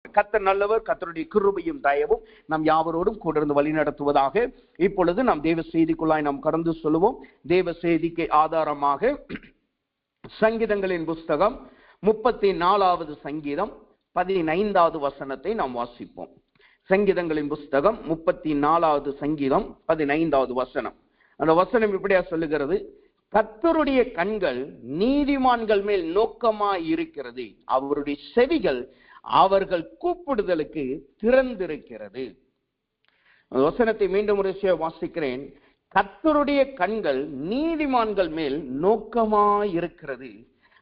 கர்த்தர் நல்லவர். கர்த்தருடைய கிருபையும் தயவும் நம் யாவரோடும் கூட இருந்து வழி நடத்துவதாக. இப்பொழுது நாம் தேவ செய்திக்குள்ளாய் நாம் கடந்து சொல்லுவோம். தேவ செய்திக்கு ஆதாரமாக சங்கீதங்களின் புஸ்தகம் 34வது சங்கீதம் 15வது வசனத்தை நாம் வாசிப்போம். சங்கீதங்களின் புஸ்தகம் 34வது சங்கீதம் 15வது வசனம். அந்த வசனம் இப்படியா சொல்லுகிறது: கர்த்தருடைய கண்கள் நீதிமான்கள் மேல் நோக்கமாய் இருக்கிறது, அவருடைய செவிகள் அவர்கள் கூப்பிடுதலுக்கு திறந்திருக்கிறது. அந்த வசனத்தை மீண்டும் ஒரு வாசிக்கிறேன். கர்த்தருடைய கண்கள் நீதிமான்கள் மேல் நோக்கமாய் இருக்கிறது,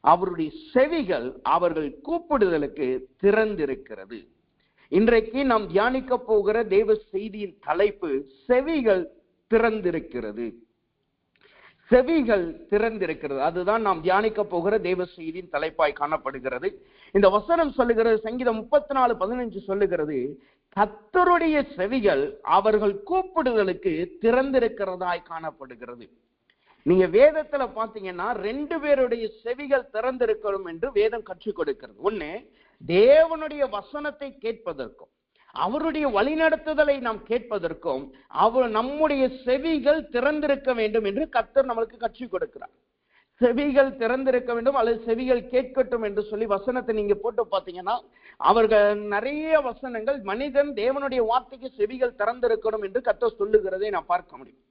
அவருடைய செவிகள் அவர்கள் கூப்பிடுதலுக்கு திறந்திருக்கிறது. இன்றைக்கு நாம் தியானிக்க போகிற தேவ செய்தியின் தலைப்பு செவிகள் திறந்திருக்கிறது. செவிகள் திறந்திருக்கிறது, அதுதான் நாம் தியானிக்க போகிற தேவ செய்தியின் தலைப்பாய் காணப்படுகிறது. இந்த வசனம் சொல்லுகிறது, சங்கீதம் 34:15 சொல்லுகிறது, கர்த்தருடைய செவிகள் அவர்கள் கூப்பிடுதலுக்கு திறந்திருக்கிறதாய் காணப்படுகிறது. நீங்க வேதத்துல பாத்தீங்கன்னா 2 பேருடைய செவிகள் திறந்திருக்கணும் என்று வேதம் கற்றுக் கொடுக்கிறது. ஒண்ணு, தேவனுடைய வசனத்தை கேட்பதற்கும் அவருடைய வழிநடத்துதலை நாம் கேட்பதற்கும் நம்முடைய செவிகள் திறந்திருக்க வேண்டும் என்று கர்த்தர் நம்மளுக்கு கற்றுக் கொடுக்கிறார். செவிகள் திறந்திருக்க வேண்டும் அல்லது செவிகள் கேட்கட்டும் என்று சொல்லி வசனத்தை நீங்க போட்டு பார்த்தீங்கன்னா அவர்கள் நிறைய வசனங்கள் மனிதன் தேவனுடைய வார்த்தைக்கு செவிகள் திறந்திருக்கணும் என்று கர்த்தர் சொல்லுகிறதை நான் பார்க்க முடியும்.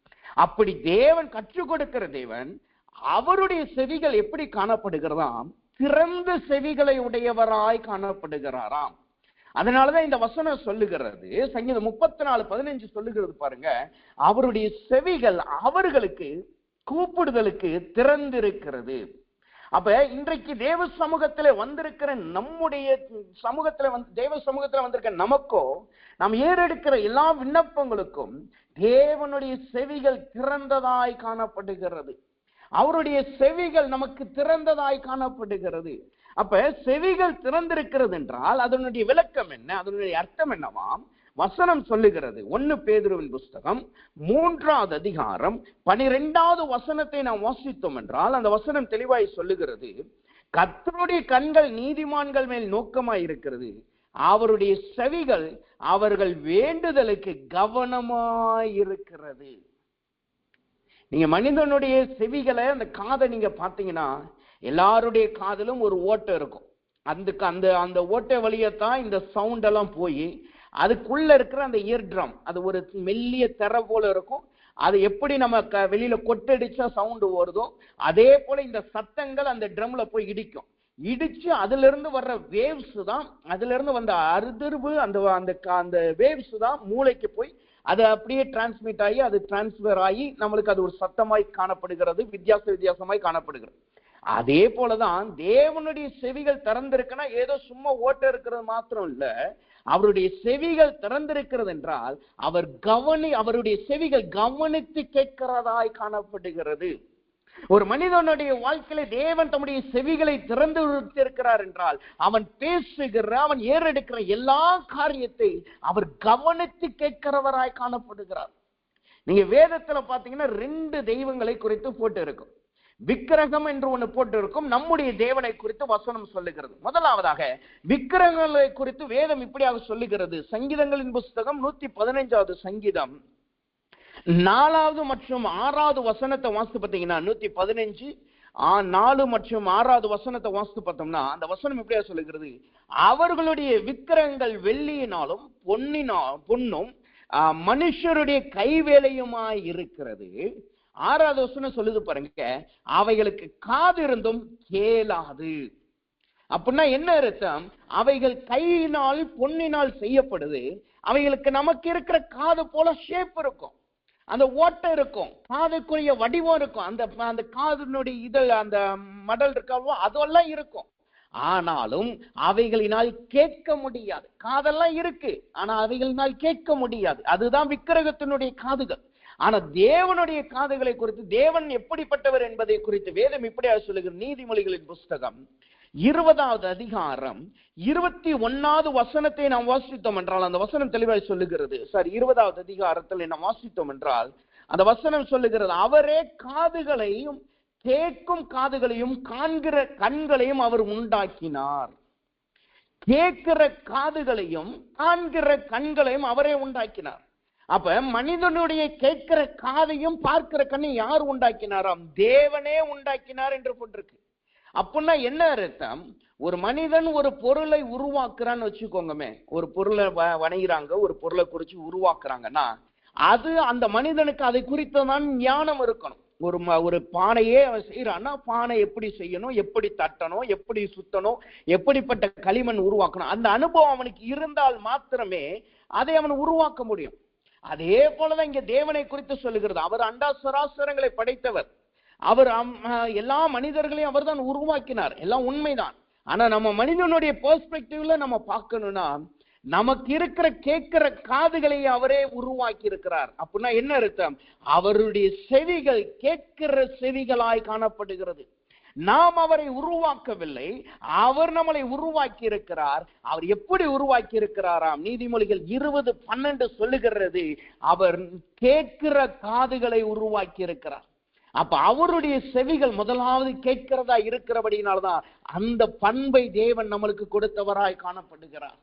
அப்படி தேவன் கற்றுக் கொடுக்கிற தேவன் அவருடைய செவிகள் எப்படி காணப்படுகிறதாம்? திறந்த செவிகளை உடையவராய் காணப்படுகிறாராம். அதனாலதான் இந்த வசனம் சொல்லுகிறது, சங்கீதம் 34:15 சொல்லுகிறது பாருங்க, அவருடைய செவிகள் அவர்களுக்கு கூப்பிடுதலுக்கு திறந்திருக்கிறது. அப்ப இன்றைக்கு தேவ சமூகத்துல வந்திருக்கிற நம்முடைய சமூகத்துல தேவ சமூகத்துல வந்திருக்க நமக்கோ நாம் ஏறெடுக்கிற எல்லா விண்ணப்பங்களுக்கும் தேவனுடைய செவிகள் திறந்ததாய் காணப்படுகிறது. அவருடைய செவிகள் நமக்கு திறந்ததாய் காணப்படுகிறது. அப்ப செவிகள் திறந்திருக்கிறது என்றால் அதனுடைய விளக்கம் என்ன, அதனுடைய அர்த்தம் என்னவாம்? வசனம் சொல்லுகிறது. 1 பேதுருவின் புஸ்தகம் 3வது அதிகாரம் 12வது வசனத்தை நாம் வாசித்தோம் என்றால் அந்த வசனம் தெளிவாய் சொல்லுகிறது, கர்த்தருடைய கண்கள் நீதிமான்கள் மேல் நோக்கமாய் இருக்கிறது, அவருடைய செவிகள் அவர்கள் வேண்டுதலுக்கு கவனமாய் இருக்கிறது. நீங்க மனிதனுடைய செவிகளை, அந்த காதை நீங்க பாத்தீங்கன்னா எல்லாருடைய காதிலும் ஒரு ஓட்டை இருக்கும். அந்த ஓட்டை வழியத்தான் இந்த சவுண்ட் எல்லாம் போய் அதுக்குள்ள இருக்கிற அந்த இயர் ட்ரம், அது ஒரு மெல்லிய திரை போல இருக்கும். அது எப்படி நம்ம வெளியில கொட்டடிச்சா சவுண்டு வருதோ அதே போல இந்த சத்தங்கள் அந்த ட்ரம்ல போய் இடிக்கும். இடிச்சு அதுல இருந்து வர்ற வேவ்ஸ் தான், அதுல இருந்து வந்த அதிர்வு, அந்த வேவ்ஸ் தான் மூளைக்கு போய் அது அப்படியே டிரான்ஸ்மிட் ஆகி அது டிரான்ஸ்பர் ஆகி நம்மளுக்கு அது ஒரு சத்தமாய் காணப்படுகிறது, வித்தியாசமாய் காணப்படுகிறது. அதே போலதான் தேவனுடைய செவிகள் திறந்திருக்குன்னா ஏதோ சும்மா ஓட்ட இருக்கிறது மாத்திரம் இல்ல, அவருடைய செவிகள் திறந்திருக்கிறது என்றால் அவருடைய செவிகள் கவனித்து கேட்கிறதாய் காணப்படுகிறது. ஒரு மனிதனுடைய வாழ்க்கையில தேவன் தம்முடைய செவிகளை திறந்து இருக்கிறார் என்றால் அவன் அவன் ஏறெடுக்கிற எல்லா காரியத்தை அவர் கவனித்து கேட்கிறவராய் காணப்படுகிறார். நீங்க வேதத்துல பாத்தீங்கன்னா 2 தெய்வங்களை குறித்து போட்டு இருக்கும். விக்கிரகம் என்று ஒண்ணு போட்டு இருக்கும். நம்முடைய தேவனை குறித்து வசனம் சொல்லுகிறது. முதலாவதாக விக்கிரகங்களை குறித்து வேதம் இப்படியாக சொல்லுகிறது. சங்கீதங்களின் புஸ்தகம் 115வது சங்கீதம் 4வது மற்றும் 6வது வசனத்தை வாசித்து பார்த்தீங்கன்னா 115 4 மற்றும் 6வது வசனத்தை வாசித்து பார்த்தோம்னா அந்த வசனம் இப்படியா சொல்லுகிறது, அவர்களுடைய விக்கிரகங்கள் வெள்ளியினாலும் பொன்னும் மனுஷருடைய கைவேலையுமாய் இருக்கிறது. 6வது வசனம் சொல்லுது பாருங்க, அவைகளுக்கு காது இருந்தும் கேளாது. அப்படின்னா என்ன அர்த்தம்? அவைகள் கையினால் பொன்னினால் செய்யப்படுது. அவைகளுக்கு நமக்கு இருக்கிற காது போல ஷேப் இருக்கும், அந்த ஓட்டை இருக்கும், காதுக்குரிய வடிவம் இருக்கும், அந்த காதுனுடைய இதழ் அந்த மடல் இருக்காவோ அதெல்லாம் இருக்கும். ஆனாலும் அவைகளினால் கேட்க முடியாது. காதெல்லாம் இருக்கு, ஆனா அவைகளினால் கேட்க முடியாது. அதுதான் விக்கிரகத்தினுடைய காதுகள். ஆனா தேவனுடைய காதுகளை குறித்து, தேவன் எப்படிப்பட்டவர் என்பதை குறித்து வேதம் இப்படியாக சொல்லுகிறது. நீதிமொழிகளின் புஸ்தகம் 20வது அதிகாரம் 21வது வசனத்தை நாம் வாசித்தோம் என்றால் அந்த வசனம் தெளிவாய் சொல்லுகிறது. 20வது அதிகாரத்தில் நாம் வாசித்தோம் என்றால் அந்த வசனம் சொல்லுகிறது, அவரே காதுகளையும் கேட்கும் காதுகளையும் காண்கிற கண்களையும் அவர் உண்டாக்கினார். கேட்கிற காதுகளையும் காண்கிற கண்களையும் அவரே உண்டாக்கினார். அப்ப மனிதனுடைய கேட்கிற காதையும் பார்க்கிற கண்ணையும் யார் உண்டாக்கினாராம்? தேவனே உண்டாக்கினார் என்று போட்டிருக்கு. அப்படின்னா என்ன அர்த்தம்? ஒரு மனிதன் ஒரு பொருளை உருவாக்குறான்னு வச்சுக்கோங்கமே, ஒரு பொருளை வணைகிறாங்க, ஒரு பொருளை குறிச்சு உருவாக்குறாங்கன்னா அது அந்த மனிதனுக்கு அதை குறித்ததான் ஞானம் இருக்கணும். ஒரு பானையே அவன் செய்யறான்னா பானை எப்படி செய்யணும், எப்படி தட்டணும், எப்படி சுத்தணும், எப்படிப்பட்ட களிமண் உருவாக்கணும், அந்த அனுபவம் அவனுக்கு இருந்தால் மாத்திரமே அதை அவன் உருவாக்க முடியும். அதே போலதான் இங்க தேவனை குறித்து சொல்லுகிறது. அவர் அண்டா சராசரங்களை படைத்தவர். அவர் எல்லா மனிதர்களையும் அவர் தான் உருவாக்கினார். எல்லாம் உண்மைதான். ஆனா நம்ம மனிதனுடைய பெர்ஸ்பெக்டிவ்ல நம்ம பார்க்கணும்னா நமக்கு இருக்கிற கேட்கிற காதுகளை அவரே உருவாக்கி இருக்கிறார். அப்படின்னா என்ன அர்த்தம்? அவருடைய செவிகள் கேட்கிற செவிகளாய் காணப்படுகிறது. நாம் அவரை உருவாக்கவில்லை, அவர் நம்மளை உருவாக்கி இருக்கிறார். அவர் எப்படி உருவாக்கி இருக்கிறாராம்? நீதிமொழிகள் 20:12 சொல்லுகிறது, அவர் கேட்கிற காதுகளை உருவாக்கி இருக்கிறார். அப்ப அவருடைய செவிகள் முதலாவது கேட்கிறதா இருக்கிறபடினால்தான் அந்த பண்பை தேவன் நம்மளுக்கு கொடுத்தவராய் காணப்படுகிறார்.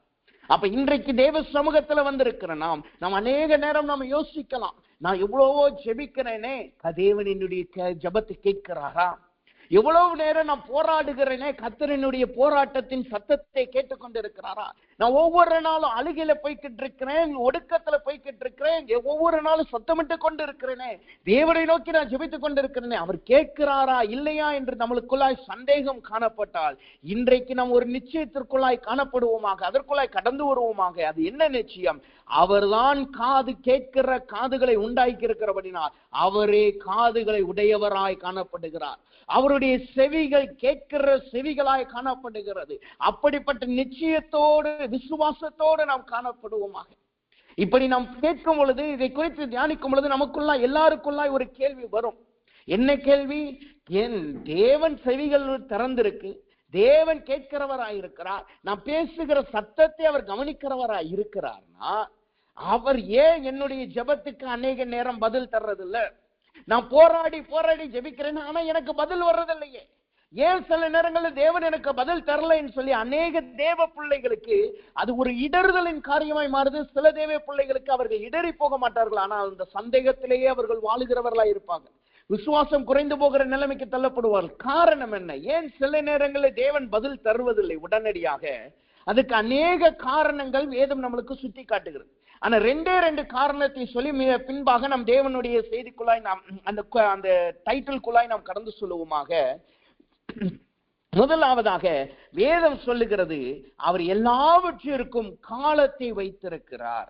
அப்ப இன்றைக்கு தேவ சமூகத்துல வந்திருக்கிற நாம் அநேக நேரம் நம்ம யோசிக்கலாம், நான் எவ்வளவோ ஜெபிக்கிறேனே, தேவன் என்னுடைய ஜெபத்தை கேட்கிறாரா? எவ்வளவு நேரம் நான் போராடுகிறேனே, கர்த்தரினுடைய போராட்டத்தின் சத்தத்தை கேட்டுக்கொண்டிருக்கிறாரா? நான் ஒவ்வொரு நாளும் அழுகையில போய்கிட்டு இருக்கிறேன், ஒடுக்கத்துல போய்கிட்டு இருக்கிறேன், ஒவ்வொரு நாளும் சத்தமிட்டு கொண்டு இருக்கிறேனே, தேவனை நோக்கி நான் ஜெபித்துக் கொண்டிருக்கிறேனே, அவர் கேட்கிறாரா இல்லையா என்று நம்மளுக்குள்ளாய் சந்தேகம் காணப்பட்டால் இன்றைக்கு நாம் ஒரு நிச்சயத்திற்குள்ளாய் காணப்படுவோமாக, அதற்குள்ளாய் கடந்து வருவோமாக. அது என்ன நிச்சயம்? அவர்தான் கேட்கிற காதுகளை உண்டாக்கி இருக்கிறபடினால் அவரே காதுகளை உடையவராய் காணப்படுகிறார். அவருடைய செவிகள் கேட்கிற செவிகளாய் காணப்படுகிறது. அப்படிப்பட்ட நிச்சயத்தோடு விசுவாசத்தோடு நாம் காணப்படுவோமாக. இப்படி நாம் கேட்கும் பொழுது, இதை குறித்து தியானிக்கும் பொழுது நமக்குள்ளாய் எல்லாருக்குள்ளாய் ஒரு கேள்வி வரும். என்ன கேள்வி? என் தேவன் செவிகள் திறந்திருக்கு, தேவன் கேட்கிறவராய் இருக்கிறார், நான் பேசுகிற சத்தத்தை அவர் கவனிக்கிறவராய் இருக்கிறார்னா அவர் ஏன் என்னுடைய ஜெபத்துக்கு அநேக நேரம் பதில் தர்றதில்ல? நான் போராடி போராடி ஜெபிக்கிறேன், ஆனா எனக்கு பதில் வர்றதில்லையே. ஏன் சில நேரங்களில் தேவன் எனக்கு பதில் தரலைன்னு சொல்லி அநேக தேவ பிள்ளைகளுக்கு அது ஒரு இடறுதலின் காரியமாய் மாறுது. சில தேவ பிள்ளைகளுக்கு அவர்கள் இடறி போக மாட்டார்கள், ஆனால் அந்த சந்தேகத்திலேயே அவர்கள் வாழுகிறவர்களா இருப்பாங்க. விசுவாசம் குறைந்து போகிற நிலைமைக்கு தள்ளப்படுவார்கள். காரணம் என்ன? ஏன் சில நேரங்களில் தேவன் பதில் தருவதில்லை உடனடியாக? அதுக்கு அநேக காரணங்கள் வேதம் நம்மளுக்கு சுட்டி காட்டுகிறது. ஆனா ரெண்டு காரணத்தை சொல்லி பின்பாக நம் தேவனுடைய செய்திக்குள்ளாய் நாம் அந்த டைட்டில்குள்ளாய் நாம் கடந்து சொல்லுவோமாக. முதலாவதாக வேதம் சொல்லுகிறது, அவர் எல்லாவற்றிற்கும் காலத்தை வைத்திருக்கிறார்.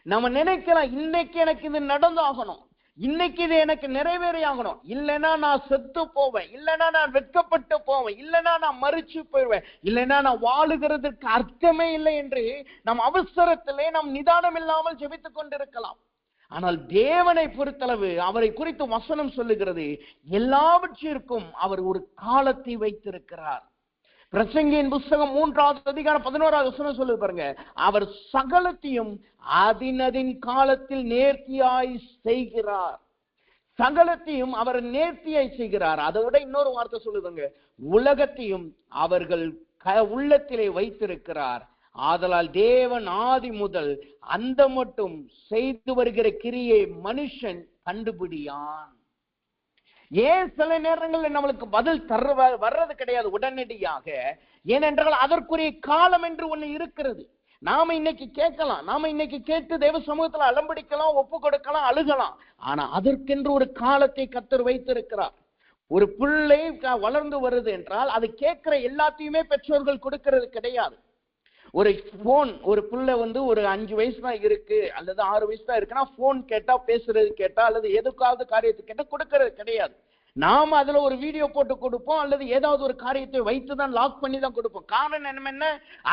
நம்ம நினைக்கலாம், இன்னைக்கு எனக்கு இது நடந்தாகணும், இன்னைக்கு இது எனக்கு நிறைவேறியாகணும், இல்லைன்னா நான் செத்து போவேன், இல்லைன்னா நான் வெட்கப்பட்டு போவேன், இல்லைன்னா நான் மறிச்சு போயிடுவேன், இல்லைன்னா நான் வாழுகிறதுக்கு அர்த்தமே இல்லை என்று நம் அவசரத்திலே நாம் நிதானம் இல்லாமல் ஜெபித்துக் கொண்டிருக்கலாம். ஆனால் தேவனை பொறுத்தளவு அவரை குறித்து வசனம் சொல்லுகிறது, எல்லாவற்றிற்கும் அவர் ஒரு காலத்தை வைத்திருக்கிறார். பிரசங்கியின் புஸ்தகம் 3:11 சொல்லு பாருங்க, அவர் சகலத்தையும் அதின் காலத்தில் நேர்த்தியாய் செய்கிறார். சகலத்தையும் அவர் நேர்த்தியாய் செய்கிறார். அதை விட இன்னொரு வார்த்தை சொல்லுதுங்க, உலகத்தையும் அவர்கள் உள்ளத்திலே வைத்திருக்கிறார். ஆதலால் தேவன் ஆதி முதல் அந்த மட்டும் செய்து வருகிற கிரியை மனுஷன் கண்டுபிடியான். ஏன் சில நேரங்களில் நம்மளுக்கு பதில் வர்றது கிடையாது உடனடியாக? ஏனென்றால் அதற்குரிய காலம் என்று ஒண்ணு இருக்கிறது. நாம இன்னைக்கு கேட்கலாம், நாம இன்னைக்கு கேட்டு தேவ சமூகத்துல அலம்படிக்கலாம், ஒப்பு கொடுக்கலாம், அழுகலாம். ஆனா அதற்கென்று ஒரு காலத்தை கர்த்தர் வைத்திருக்கிறார். ஒரு பிள்ளை வளர்ந்து வருது என்றால் அது கேட்கிற எல்லாத்தையுமே பெற்றோர்கள் கொடுக்கிறது கிடையாது. ஒரு போன், ஒரு பிள்ளை ஒரு 5 வயசு தான் இருக்கு அல்லது 6 வயசு தான் இருக்குன்னா போன் கேட்டா, பேசுறது கேட்டா அல்லது எதுக்காவது காரியத்துக்கு கேட்டா கொடுக்கறது கிடையாது. நாம அதுல ஒரு வீடியோ போட்டு கொடுப்போம் அல்லது ஏதாவது ஒரு காரியத்தை வைத்துதான் லாக் பண்ணி தான் கொடுப்போம். காரணம் என்ன?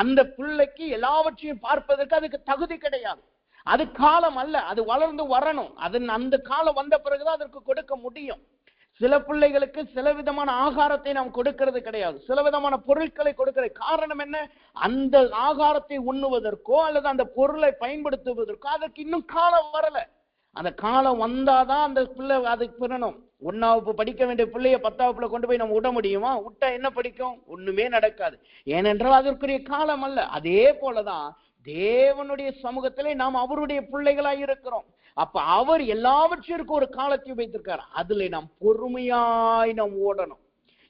அந்த பிள்ளைக்கு எல்லாவற்றையும் பார்ப்பதற்கு அதுக்கு தகுதி கிடையாது. அது காலம் அல்ல, அது வளர்ந்து வரணும். அந்த காலம் வந்த பிறகுதான் அதற்கு கொடுக்க முடியும். சில பிள்ளைகளுக்கு சில விதமான ஆகாரத்தை நாம் கொடுக்கிறது கிடையாது, சில விதமான பொருட்களை கொடுக்கிறது. காரணம் என்ன? அந்த ஆகாரத்தை உண்ணுவதற்கோ அல்லது அந்த பொருளை பயன்படுத்துவதற்கோ அதற்கு இன்னும் காலம் வரல. அந்த காலம் வந்தாதான் அந்த பிள்ளை அதுக்கு பெறணும். 1ஆம் வகுப்பு படிக்க வேண்டிய பிள்ளைய 10ஆம் வகுப்புல கொண்டு போய் நம்ம விட முடியுமா? விட்டா என்ன படிக்கும்? ஒண்ணுமே நடக்காது. ஏனென்றால் அதற்குரிய காலம் அல்ல. அதே போலதான் தேவனுடைய சமூகத்திலே நாம் அவருடைய பிள்ளைகளாய் இருக்கிறோம். அப்ப அவர் எல்லாவற்றிற்கும் ஒரு காலத்தை வைத்திருக்கார். அதுல நாம் பொறுமையாய் நாம் ஓடணும்.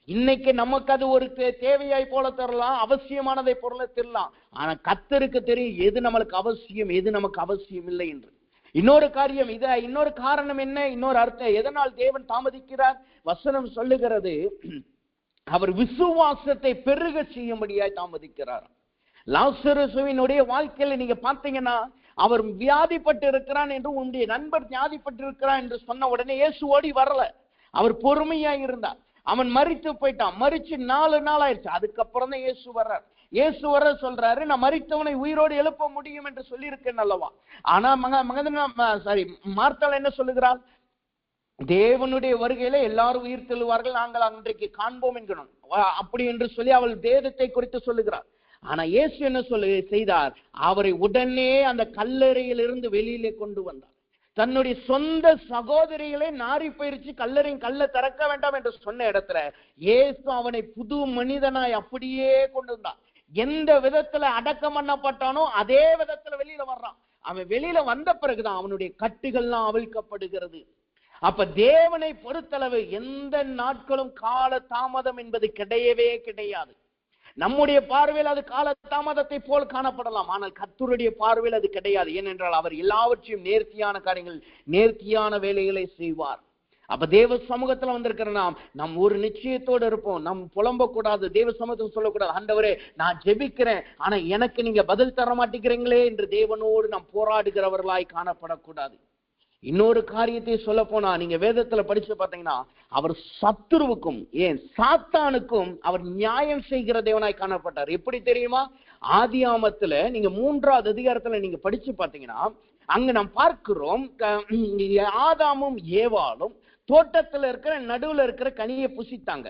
இன்னைக்கு நமக்கு அது ஒரு தேவையாய் போல தரலாம், அவசியமானதை பொருளை தரலாம். ஆனா கர்த்தருக்கு தெரியும் எது நம்மளுக்கு அவசியம், எது நமக்கு அவசியம் இல்லை என்று. இன்னொரு காரியம் இன்னொரு காரணம் என்ன? இன்னொரு அர்த்தம் எதனால் தேவன் தாமதிக்கிறார்? வசனம் சொல்லுகிறது, அவர் விசுவாசத்தை பெருக செய்யும்படியாய் தாமதிக்கிறார். லாசருவினுடைய வாழ்க்கையில நீங்க பார்த்தீங்கன்னா, அவர் வியாதிப்பட்டு இருக்கிறான் என்று, உன்னுடைய நண்பர் வியாதிப்பட்டு இருக்கிறான் என்று சொன்ன உடனே இயேசு ஓடி வரல. அவர் பொறுமையா இருந்தார். அவன் மரித்து போயிட்டான். மரிச்சு 4 நாள் ஆயிடுச்சு. அதுக்கப்புறம் தான் இயேசு வர்றார். இயேசு வர சொல்றாரு, நான் மரித்தவனை உயிரோடு எழுப்ப முடியும் என்று சொல்லி இருக்கேன் அல்லவா. ஆனா மார்த்தாள் என்ன சொல்லுகிறாள்? தேவனுடைய வருகையில எல்லாரும் உயிர் தெழுவார்கள், நாங்கள் அன்றைக்கு காண்போம் என்கணும் அப்படி என்று சொல்லி அவள் வேதத்தை குறித்து சொல்லுகிறார். ஆனா இயேசு என்ன செய்தார்? அவரை உடனே அந்த கல்லறையிலிருந்து வெளியிலே கொண்டு வந்தார். தன்னுடைய சொந்த சகோதரிகளை நாரி போயிருச்சு, கல்லை திறக்க வேண்டாம் என்று சொன்ன இடத்துல இயேசு அவனை புது மனிதனாய் அப்படியே கொண்டு வந்தான். எந்த விதத்துல அடக்கம் பண்ணப்பட்டானோ அதே விதத்துல வெளியில வர்றான். அவன் வெளியில வந்த பிறகுதான் அவனுடைய கட்டுகள்லாம் அவிழ்க்கப்படுகிறது. அப்ப தேவனை பொறுத்தளவு எந்த நாட்களும் கால தாமதம் என்பது கிடையவே கிடையாது. நம்முடைய பார்வையில் அது கால தாமதத்தை போல் காணப்படலாம், ஆனால் கர்த்தருடைய பார்வையில் அது கிடையாது. ஏனென்றால் அவர் எல்லாவற்றையும் நேர்த்தியான காரியங்கள், நேர்த்தியான வேலைகளை செய்வார். அப்ப தேவ சமூகத்துல வந்திருக்கிற நாம் ஒரு நிச்சயத்தோடு இருப்போம். நம் புலம்ப கூடாது, தேவ சமூகத்துக்கு சொல்லக்கூடாது, ஆண்டவரே நான் ஜெபிக்கிறேன் ஆனா எனக்கு நீங்க பதில் தர மாட்டேங்கிறீங்களே என்று தேவனோடு நாம் போராடுகிறவர்களாய் காணப்படக்கூடாது. இன்னொரு காரியத்தை சொல்ல போனா, நீங்க வேதத்துல படிச்சு பார்த்தீங்கன்னா, அவர் சத்துருவுக்கும் ஏன் சாத்தானுக்கும் அவர் நியாயம் செய்கிற தேவனாய் காணப்பட்டார். எப்படி தெரியுமா? ஆதியாமத்துல நீங்க 3ஆவது அதிகாரத்துல நீங்க படிச்சு பார்த்தீங்கன்னா, அங்க நாம் பார்க்கிறோம், ஆதாமும் ஏவாளும் தோட்டத்துல இருக்கிற நடுவுல இருக்கிற கனியை புசித்தாங்க.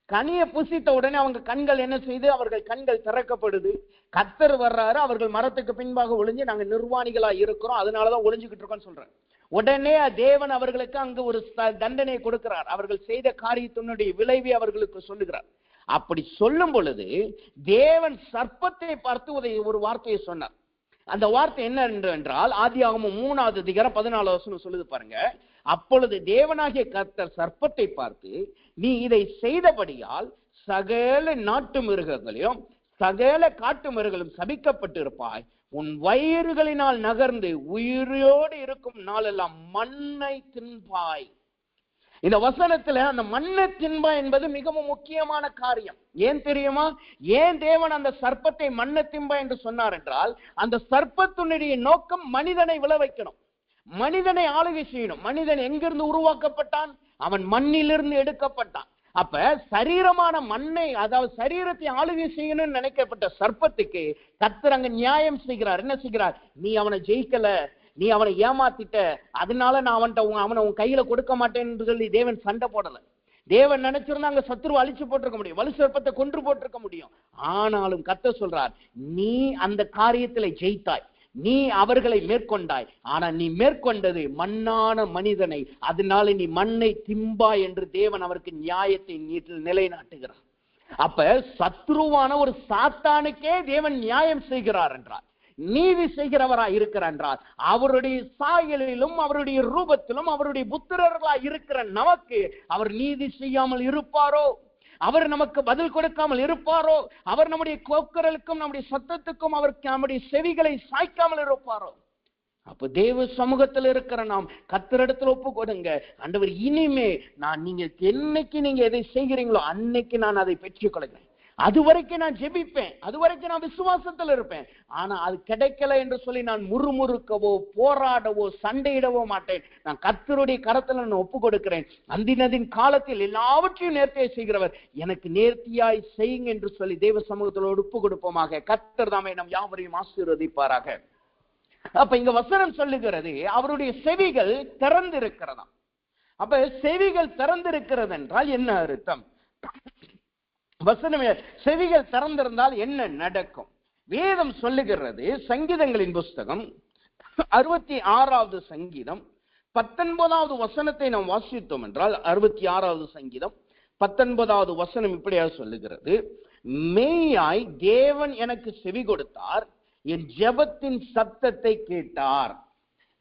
கனியை புசித்த உடனே அவங்க கண்கள் என்ன செய்து, அவர்கள் கண்கள் திறக்கப்படுது. கர்த்தர் வர்றாரு, அவர்கள் மரத்துக்கு பின்பாக ஒளிஞ்சு நாங்க நிர்வாணிகளா இருக்கிறோம், அதனாலதான் ஒளிஞ்சுக்கிட்டு இருக்கோம்னு சொல்றேன். உடனே தேவன் அவர்களுக்கு அங்கு ஒரு தண்டனை கொடுக்கிறார். அவர்கள் செய்த காரியத்தினுடைய விளைவை அவர்களுக்கு சொல்லுகிறார். அப்படி சொல்லும் பொழுது தேவன் சர்ப்பத்தை பார்த்து ஒரு வார்த்தையை சொன்னார். அந்த வார்த்தை என்ன என்றால், ஆதியாகமம் 3ஆவது அதிகாரம் 14வது வசனம் சொல்லுது பாருங்க. அப்பொழுது தேவனாகிய கர்த்தர் சர்ப்பத்தை பார்த்து, நீ இதை செய்தபடியால் சகல நாட்டு மிருகங்களையும் சகல காட்டு மிருகங்களும் சபிக்கப்பட்டு இருப்பாய், உன் வயிறுகளினால் நகர்ந்து உயிரோடு இருக்கும் நாளெல்லாம் மண்ணை தின்பாய். இந்த வசனத்துல அந்த மண்ணை தின்பாய் என்பது மிகவும் முக்கியமான காரியம். ஏன் தெரியுமா? ஏன் தேவன் அந்த சர்ப்பத்தை மண்ணை தின்பாய் என்று சொன்னார் என்றால், அந்த சர்ப்பத்தினுடைய நோக்கம் மனிதனை விழ வைக்கணும், மனிதனை ஆளுகை செய்யணும். மனிதன் எங்கிருந்து உருவாக்கப்பட்டான்? அவன் மண்ணிலிருந்து எடுக்கப்பட்டான். அப்ப சரீரமான மண்ணை, அதாவது சரீரத்தை ஆளுகை செய்யணும்னு நினைக்கப்பட்ட சர்ப்பத்துக்கு கர்த்தர் அங்க நியாயம் செய்கிறார். என்ன செய்கிறார்? நீ அவனை ஜெயிக்கல, நீ அவனை ஏமாத்திட்ட, அதனால நான் அவனை உன் கையில கொடுக்க மாட்டேன்னு சொல்லி தேவன் சண்டை போடல. தேவன் நினைச்சிருந்தா அங்க சத்துருவை அழிச்சு போட்டிருக்க முடியும், வலு சர்ப்பத்தை கொன்று போட்டிருக்க முடியும். ஆனாலும் கர்த்தர் சொல்றார், நீ அந்த காரியத்துல ஜெயித்தாய், நீ அவர்களை மேற்கொண்டாய். ஆனா நீ மேற்கொண்டது மண்ணான மனிதனை, அதனால நீ மண்ணை திம்பாய் என்று தேவன் அவருக்கு நியாயத்தை நிலைநாட்டுகிறார். அப்ப சத்ருவான ஒரு சாத்தானுக்கே தேவன் நியாயம் செய்கிறார் என்றார், நீதி செய்கிறவராய் இருக்கிறார் என்றால், அவருடைய சாயலிலும் அவருடைய ரூபத்திலும் அவருடைய புத்திரர்களாய் இருக்கிற நமக்கு அவர் நீதி செய்யாமல் இருப்பாரோ? அவர் நமக்கு பதில் கொடுக்காமல் இருப்பாரோ? அவர் நம்முடைய கூக்குரலுக்கும் நம்முடைய சத்தத்துக்கும் அவர் நம்முடைய செவிகளை சாய்க்காமல் இருப்பாரோ? அப்ப தேவ சமூகத்தில் இருக்கிற நாம் கர்த்தரிடத்தில் ஒப்பு கொடுங்க. ஆண்டவர், இனிமே நீங்க என்னைக்கு நீங்க எதை செய்கிறீங்களோ அன்னைக்கு நான் அதை பெற்றுக் கொள்கிறேன். அது வரைக்கும் நான் ஜெபிப்பேன், அது வரைக்கும் நான் விசுவாசத்தில் இருப்பேன். ஆனா அது கிடைக்கல என்று சொல்லி நான் முறுமுறுக்கவோ போராடவோ சண்டையிடவோ மாட்டேன். நான் கர்த்தருடைய கரத்துல நான் ஒப்பு கொடுக்கிறேன். அந்தினதின் காலத்தில் எல்லாவற்றையும் நேர்த்தியை செய்கிறவர், எனக்கு நேர்த்தியாய் செய்யுங்க என்று சொல்லி தேவ சமூகத்தோடு ஒப்பு கொடுப்போமாக. கர்த்தர் தாமே நம் யாவரையும் ஆசீர்வதிப்பாராக. அப்ப இங்க வசனம் சொல்லுகிறது, அவருடைய செவிகள் திறந்திருக்கிறதாம். அப்ப செவிகள் திறந்திருக்கிறது என்றால் என்ன அர்த்தம்? வசனமே, செவிகள் திறந்திருந்தால் என்ன நடக்கும்? வேதம் சொல்லுகிறது, சங்கீதங்களின் புஸ்தகம் 66வது சங்கீதம் 19வது வசனத்தை நாம் வாசித்தோம் என்றால் 66வது சங்கீதம் 19வது வசனம் இப்படியாக சொல்லுகிறது, மெய்யாய் தேவன் எனக்கு செவி கொடுத்தார், என் ஜெபத்தின் சத்தத்தை கேட்டார்.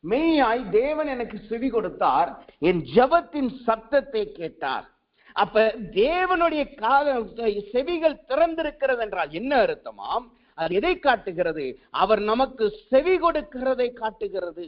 மெய்யாய் தேவன் எனக்கு செவி கொடுத்தார், என் ஜெபத்தின் சத்தத்தை கேட்டார். அப்ப தேவனுடைய செவிகள் திறந்திருக்கிறது என்றால் என்ன அர்த்தமாம்? அது எதை காட்டுகிறது? அவர் நமக்கு செவி கொடுக்கிறதை காட்டுகிறது.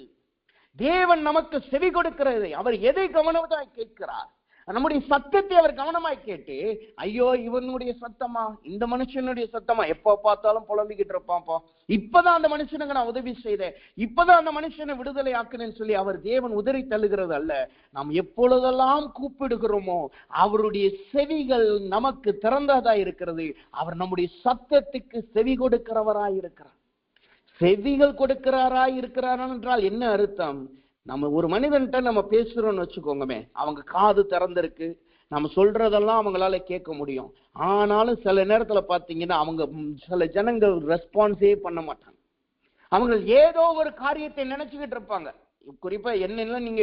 தேவன் நமக்கு செவி கொடுக்கிறது. அவர் எதை கவனமாய் கேட்கிறார்? நம்முடைய சத்தத்தை அவர் கவனமாய் கேட்டு, ஐயோ இவனுடைய சத்தமா, இந்த மனுஷனுடைய சத்தமா, எப்ப பார்த்தாலும் புலம்பிக்கிட்டு இருப்பான்ப்பா, இப்பதான் அந்த மனுஷனுக்கு நான் உதவி செய்தேன், இப்பதான் அந்த மனுஷனை விடுதலை ஆக்குனேன்னு சொல்லி அவர் தேவன் உதறி தள்ளுகிறது அல்ல. நாம் எப்பொழுதெல்லாம் கூப்பிடுகிறோமோ அவருடைய செவிகள் நமக்கு திறந்ததா இருக்கிறது. அவர் நம்முடைய சத்தத்துக்கு செவி கொடுக்கிறவராய் இருக்கிறார். செவிகள் கொடுக்கிறாராய் இருக்கிறார் என்றால் என்ன அர்த்தம்? நம்ம ஒரு மனிதன்கிட்ட நம்ம பேசுறோம்னு வச்சுக்கோங்கமே, அவங்க காது திறந்திருக்கு, நம்ம சொல்றதெல்லாம் அவங்களால கேட்க முடியும். ஆனாலும் சில நேரத்துல பாத்தீங்கன்னா அவங்க சில ஜனங்கள் ரெஸ்பான்ஸே பண்ண மாட்டாங்க. அவங்க ஏதோ ஒரு காரியத்தை நினைச்சுக்கிட்டு இருப்பாங்க. குறிப்பா என்ன நீங்க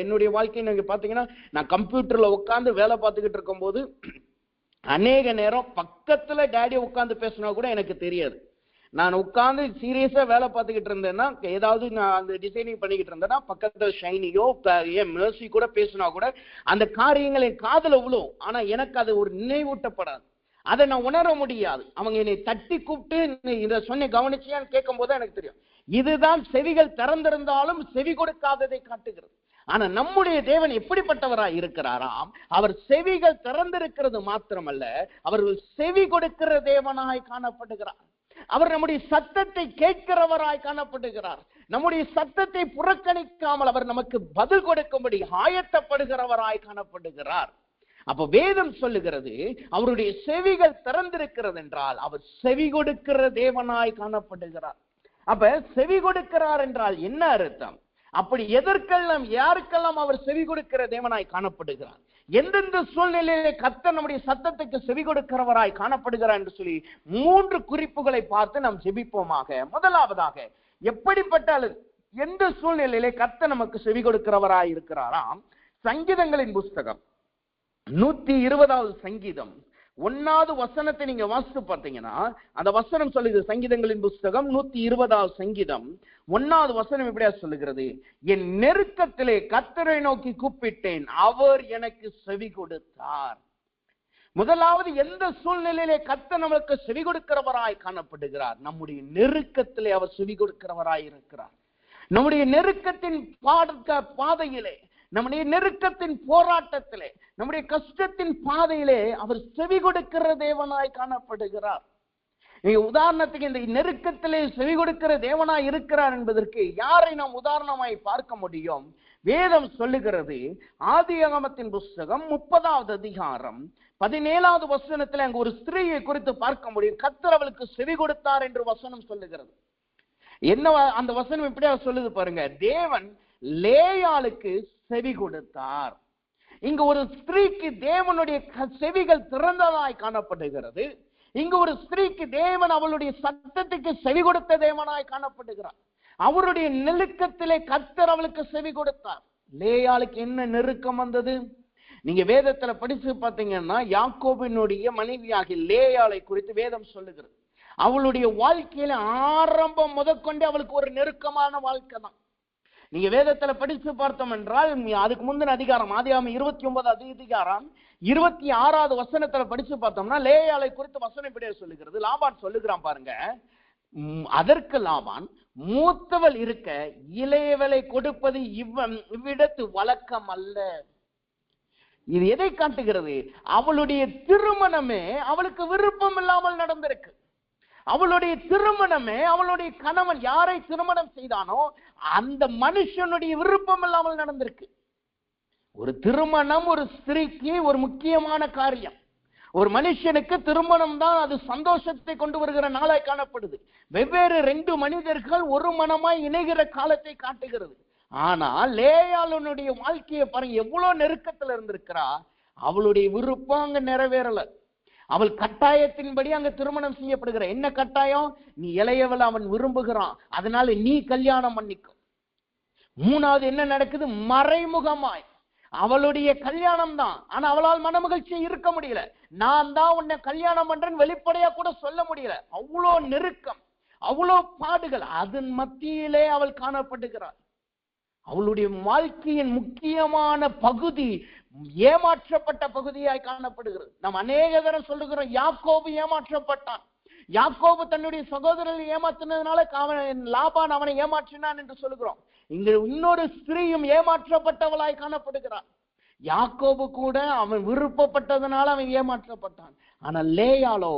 என்னுடைய வாழ்க்கையை நீங்க பாத்தீங்கன்னா, நான் கம்ப்யூட்டர்ல உட்காந்து வேலை பார்த்துக்கிட்டு இருக்கும் போது அநேக நேரம் பக்கத்துல டேடி உட்காந்து பேசினா கூட எனக்கு தெரியாது. நான் உட்கார்ந்து சீரியஸா வேலை பார்த்துக்கிட்டு இருந்தேன்னா, ஏதாவது நான் அந்த டிசைனிங் பண்ணிக்கிட்டு இருந்தேன்னா, பக்கத்துல ஷைனியோ மெர்சி கூட பேசினா கூட அந்த காரியங்களை காதுல விழும். ஆனா எனக்கு அது ஒரு நினைவூட்டப்படாது, அதை நான் உணர முடியாது. அவங்க என்னை தட்டி கூப்பிட்டு இதை சொன்ன கவனிச்சியான்னு கேட்கும் போது எனக்கு தெரியும். இதுதான் செவிகள் திறந்திருந்தாலும் செவி கொடுக்காததை காட்டுகிறது. ஆனா நம்முடைய தேவன் எப்படிப்பட்டவராய் இருக்கிறாராம்? அவர் செவிகள் திறந்திருக்கிறது மாத்திரமல்ல, அவர் செவி கொடுக்கிற தேவனாய் காணப்படுகிறார். அவர் நம்முடைய சத்தத்தை கேட்கிறவராய் காணப்படுகிறார். நம்முடைய சத்தத்தை புறக்கணிக்காமல் அவர் நமக்கு பதில் கொடுக்கும்படி ஆயத்தப்படுகிறவராய் காணப்படுகிறார். அப்ப வேதம் சொல்லுகிறது, அவருடைய செவிகள் திறந்திருக்கிறது என்றால் அவர் செவி கொடுக்கிற தேவனாய் காணப்படுகிறார். அப்ப செவி கொடுக்கிறார் என்றால் என்ன அர்த்தம்? அப்படி எதற்கெல்லாம் யாருக்கெல்லாம் அவர் செவி கொடுக்கிற தேவனாய் காணப்படுகிறார், எந்தெந்த சூழ்நிலையிலே கர்த்தர் நம்முடைய சத்தத்துக்கு செவி கொடுக்கிறவராய் காணப்படுகிறார் என்று சொல்லி 3 குறிப்புகளை பார்த்து நாம் ஜெபிப்போமாக. முதலாவதாக, எப்படிப்பட்ட எந்த சூழ்நிலையிலே கர்த்தர் நமக்கு செவி கொடுக்கிறவராய் இருக்கிறாராம்? சங்கீதங்களின் புஸ்தகம் 120வது சங்கீதம் 1வது வசனத்தை நீங்க வாசித்து பார்த்தீங்கன்னா, அந்த வசனம் சொல்லுது, சங்கீதங்களின் புஸ்தகம் 120வது சங்கீதம் 1வது வசனம் இப்படியா சொல்லுகிறது, என் நெருக்கத்திலே கர்த்தரை நோக்கி கூப்பிட்டேன், அவர் எனக்கு செவி கொடுத்தார். முதலாவது, எந்த சூழ்நிலையிலே கர்த்தர் நமக்கு செவி கொடுக்கிறவராய் காணப்படுகிறார்? நம்முடைய நெருக்கத்திலே அவர் செவி கொடுக்கிறவராய் இருக்கிறார். நம்முடைய நெருக்கத்தின் பாதையிலே, நம்முடைய நெருக்கத்தின் போராட்டத்திலே, நம்முடைய கஷ்டத்தின் பாதையிலே அவர் செவி கொடுக்கிற தேவனாய் காணப்படுகிறார். உதாரணத்துக்கு இந்த நெருக்கத்திலே செவி கொடுக்கிற தேவனாய் இருக்கிறார் என்பதற்கு யாரை நாம் உதாரணமாய் பார்க்க முடியும்? வேதம் சொல்லுகிறது, ஆதியாகமத்தின் புஸ்தகம் 30வது அதிகாரம் 17வது வசனத்தில் அங்கு ஒரு ஸ்திரீயை குறித்து பார்க்க முடியும். கர்த்தர் அவளுக்கு செவி கொடுத்தார் என்று வசனம் சொல்லுகிறது. என்ன அந்த வசனம் இப்படியா சொல்லுது பாருங்க, தேவன் லேயாளுக்கு செவி கொடுத்தார். இங்கு ஒரு ஸ்திரீக்கு தேவனுடைய செவிகள் திறந்ததாய் காணப்படுகிறது. இங்கு ஒரு ஸ்திரீக்கு தேவன் அவளுடைய சத்தத்துக்கு செவி கொடுத்த தேவனாய் காணப்படுகிறார். அவருடைய நெருக்கத்திலே கர்த்தர் அவளுக்கு செவி கொடுத்தார். லேயாளுக்கு என்ன நெருக்கம் வந்தது? நீங்க வேதத்துல படிச்சு பார்த்தீங்கன்னா, யாக்கோபினுடைய மனைவியாகிய லேயாளை குறித்து வேதம் சொல்லுகிறது. அவளுடைய வாழ்க்கையில ஆரம்பம் முதற்கொண்டே அவளுக்கு ஒரு நெருக்கமான வாழ்க்கை தான். நீங்க வேதத்துல படிச்சு பார்த்தோம் என்றால், அதுக்கு முந்தின அதிகாரம் ஆதியாகமம் 29வது அதிகாரம் 26வது வசனத்துல படிச்சு பார்த்தோம்னா, லேயாளை குறித்து வசனம் இப்படியே சொல்லுகிறது. லாபான் சொல்லுகிறான் பாருங்க, அதற்கு லாபான், மூத்தவள் இருக்க இளையவளை கொடுப்பது இவ்விடத்து வழக்கம் அல்ல. இது எதை காட்டுகிறது? அவளுடைய திருமணமே அவளுக்கு விருப்பம் இல்லாமல் நடந்திருக்கு. அவளுடைய திருமணமே, அவளுடைய கணவன் யாரை திருமணம் செய்தானோ அந்த மனுஷனுடைய விருப்பம் இல்லாமல் நடந்திருக்கு. ஒரு திருமணம் ஒரு ஸ்திரீக்கு ஒரு முக்கியமான காரியம். ஒரு மனுஷனுக்கு திருமணம் தான் அது சந்தோஷத்தை கொண்டு வருகிற நாளாய் காணப்படுது. வெவ்வேறு 2 மனிதர்கள் ஒரு மனமாய் இணைகிற காலத்தை காட்டுகிறது. ஆனா லேயாளுடைய வாழ்க்கையை பாருங்க, எவ்வளவு நெருக்கத்துல இருந்திருக்கிறா. அவளுடைய விருப்பம் அங்க நிறைவேறல. அவள் கட்டாயத்தின்படி அங்க திருமணம் செய்யப்படுகிற. என்ன கட்டாயம்? நீ இளையவள் அவன் விரும்புகிறான், அதனால நீ கல்யாணம் பண்ணிக்கும். மூணாவது என்ன நடக்குது? மறைமுகமாய் அவளுடைய கல்யாணம் தான், ஆனா அவளால் மனமகிழ்ச்சி இருக்க முடியல. நான் தான் உன்னை கல்யாணம் பண்றேன்னு வெளிப்படையா கூட சொல்ல முடியல. அவ்வளோ நெருக்கம், அவ்வளோ பாடுகள், அதன் மத்தியிலே அவள் காணப்படுகிறாள். அவளுடைய வாழ்க்கையின் முக்கியமான பகுதி ஏமாற்றப்பட்ட பகுதியாய் காணப்படுகிறது. நாம் அநேக தடவை சொல்லுகிறோம், யாக்கோபு ஏமாற்றப்பட்டான். யாக்கோபு தன்னுடைய சகோதரரை ஏமாற்றினதுனால லாபான் அவனை ஏமாற்றினான் என்று சொல்லுகிறோம். இங்கு இன்னொரு ஸ்திரீயும் ஏமாற்றப்பட்டவளாய் காணப்படுகிறான். யாக்கோபு கூட அவன் விருப்பப்பட்டதுனால அவன் ஏமாற்றப்பட்டான். ஆனா லேயாளோ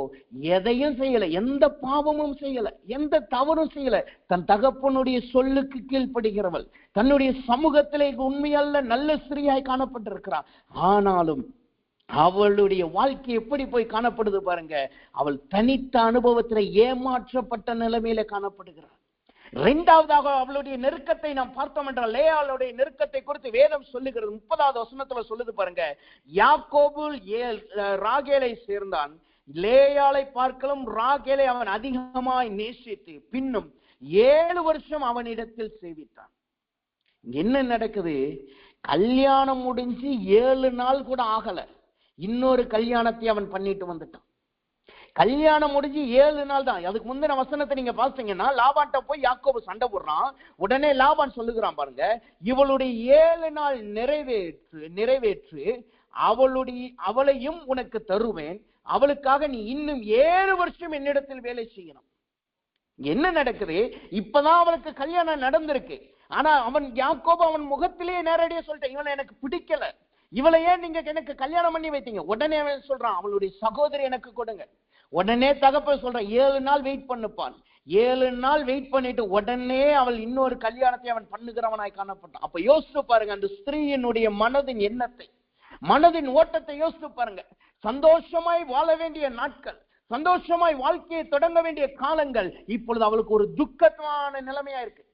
எதையும் செய்யல, எந்த பாவமும் செய்யல, எந்த தவறும் செய்யல. தன் தகப்பனுடைய சொல்லுக்கு கீழ்ப்படுகிறவள், தன்னுடைய சமூகத்திலே உண்மையல்ல நல்ல ஸ்திரீயாய் காணப்பட்டிருக்கிறாள். ஆனாலும் அவளுடைய வாழ்க்கை எப்படி போய் காணப்படுது பாருங்க. அவள் தனித்த அனுபவத்துல ஏமாற்றப்பட்ட நிலைமையில காணப்படுகிறாள். இரண்டாவதாக அவளுடைய நெருக்கத்தை நாம் பார்த்தோம் என்றால், லேயாளுடைய நெருக்கத்தை குறித்து வேதம் சொல்லுகிறது. 30வது வசனத்துல சொல்லுது பாருங்க, யாக்கோபு ராகேலை சேர்ந்தான், லேயாளை பார்க்கலும் ராகேலை அவன் அதிகமாய் நேசித்து பின்னும் 7 வருஷம் அவனிடத்தில் சேவித்தான். என்ன நடக்குது? கல்யாணம் முடிஞ்சு 7 நாள் கூட ஆகல, இன்னொரு கல்யாணத்தை அவன் பண்ணிட்டு வந்துட்டான். கல்யாணம் முடிஞ்சு 7 நாள் தான். அதுக்கு முந்தின வசனத்தை நீங்க பார்த்தீங்கன்னா, லாபான்ட்ட போய் யாக்கோபு சண்டை போடுறான். உடனே லாபான் சொல்லுகிறான் பாருங்க, இவளுடைய 7 நாள் நிறைவேற்று அவளையும் உனக்கு தருவேன், அவளுக்காக நீ இன்னும் 7 வருஷம் என்னிடத்தில் வேலை செய்யணும். என்ன நடக்குது? இப்பதான் அவளுக்கு கல்யாணம் நடந்திருக்கு. ஆனா யாக்கோபு அவன் முகத்திலேயே நேரடியா சொல்லிட்டான், இவனை எனக்கு பிடிக்கல, இவளை ஏன் நீங்க எனக்கு கல்யாணம் பண்ணி வைத்தீங்க? உடனே அவன் சொல்றான், அவளுடைய சகோதரி எனக்கு கொடுங்க. உடனே தகப்பன் சொல்றான், 7 நாள் வெயிட் பண்ணுப்பான். 7 நாள் வெயிட் பண்ணிட்டு உடனே அவள் இன்னொரு கல்யாணத்தை அவன் பண்ணுகிறவனாய் காணப்பட்டான். அப்ப யோசிச்சு பாருங்க, அந்த ஸ்திரீயினுடைய மனதின் எண்ணத்தை, மனதின் ஓட்டத்தை யோசிச்சு பாருங்க. சந்தோஷமாய் வாழ வேண்டிய நாட்கள், சந்தோஷமாய் வாழ்க்கையை தொடங்க வேண்டிய காலங்கள், இப்பொழுது அவளுக்கு ஒரு துக்கமான நிலைமையா இருக்கு.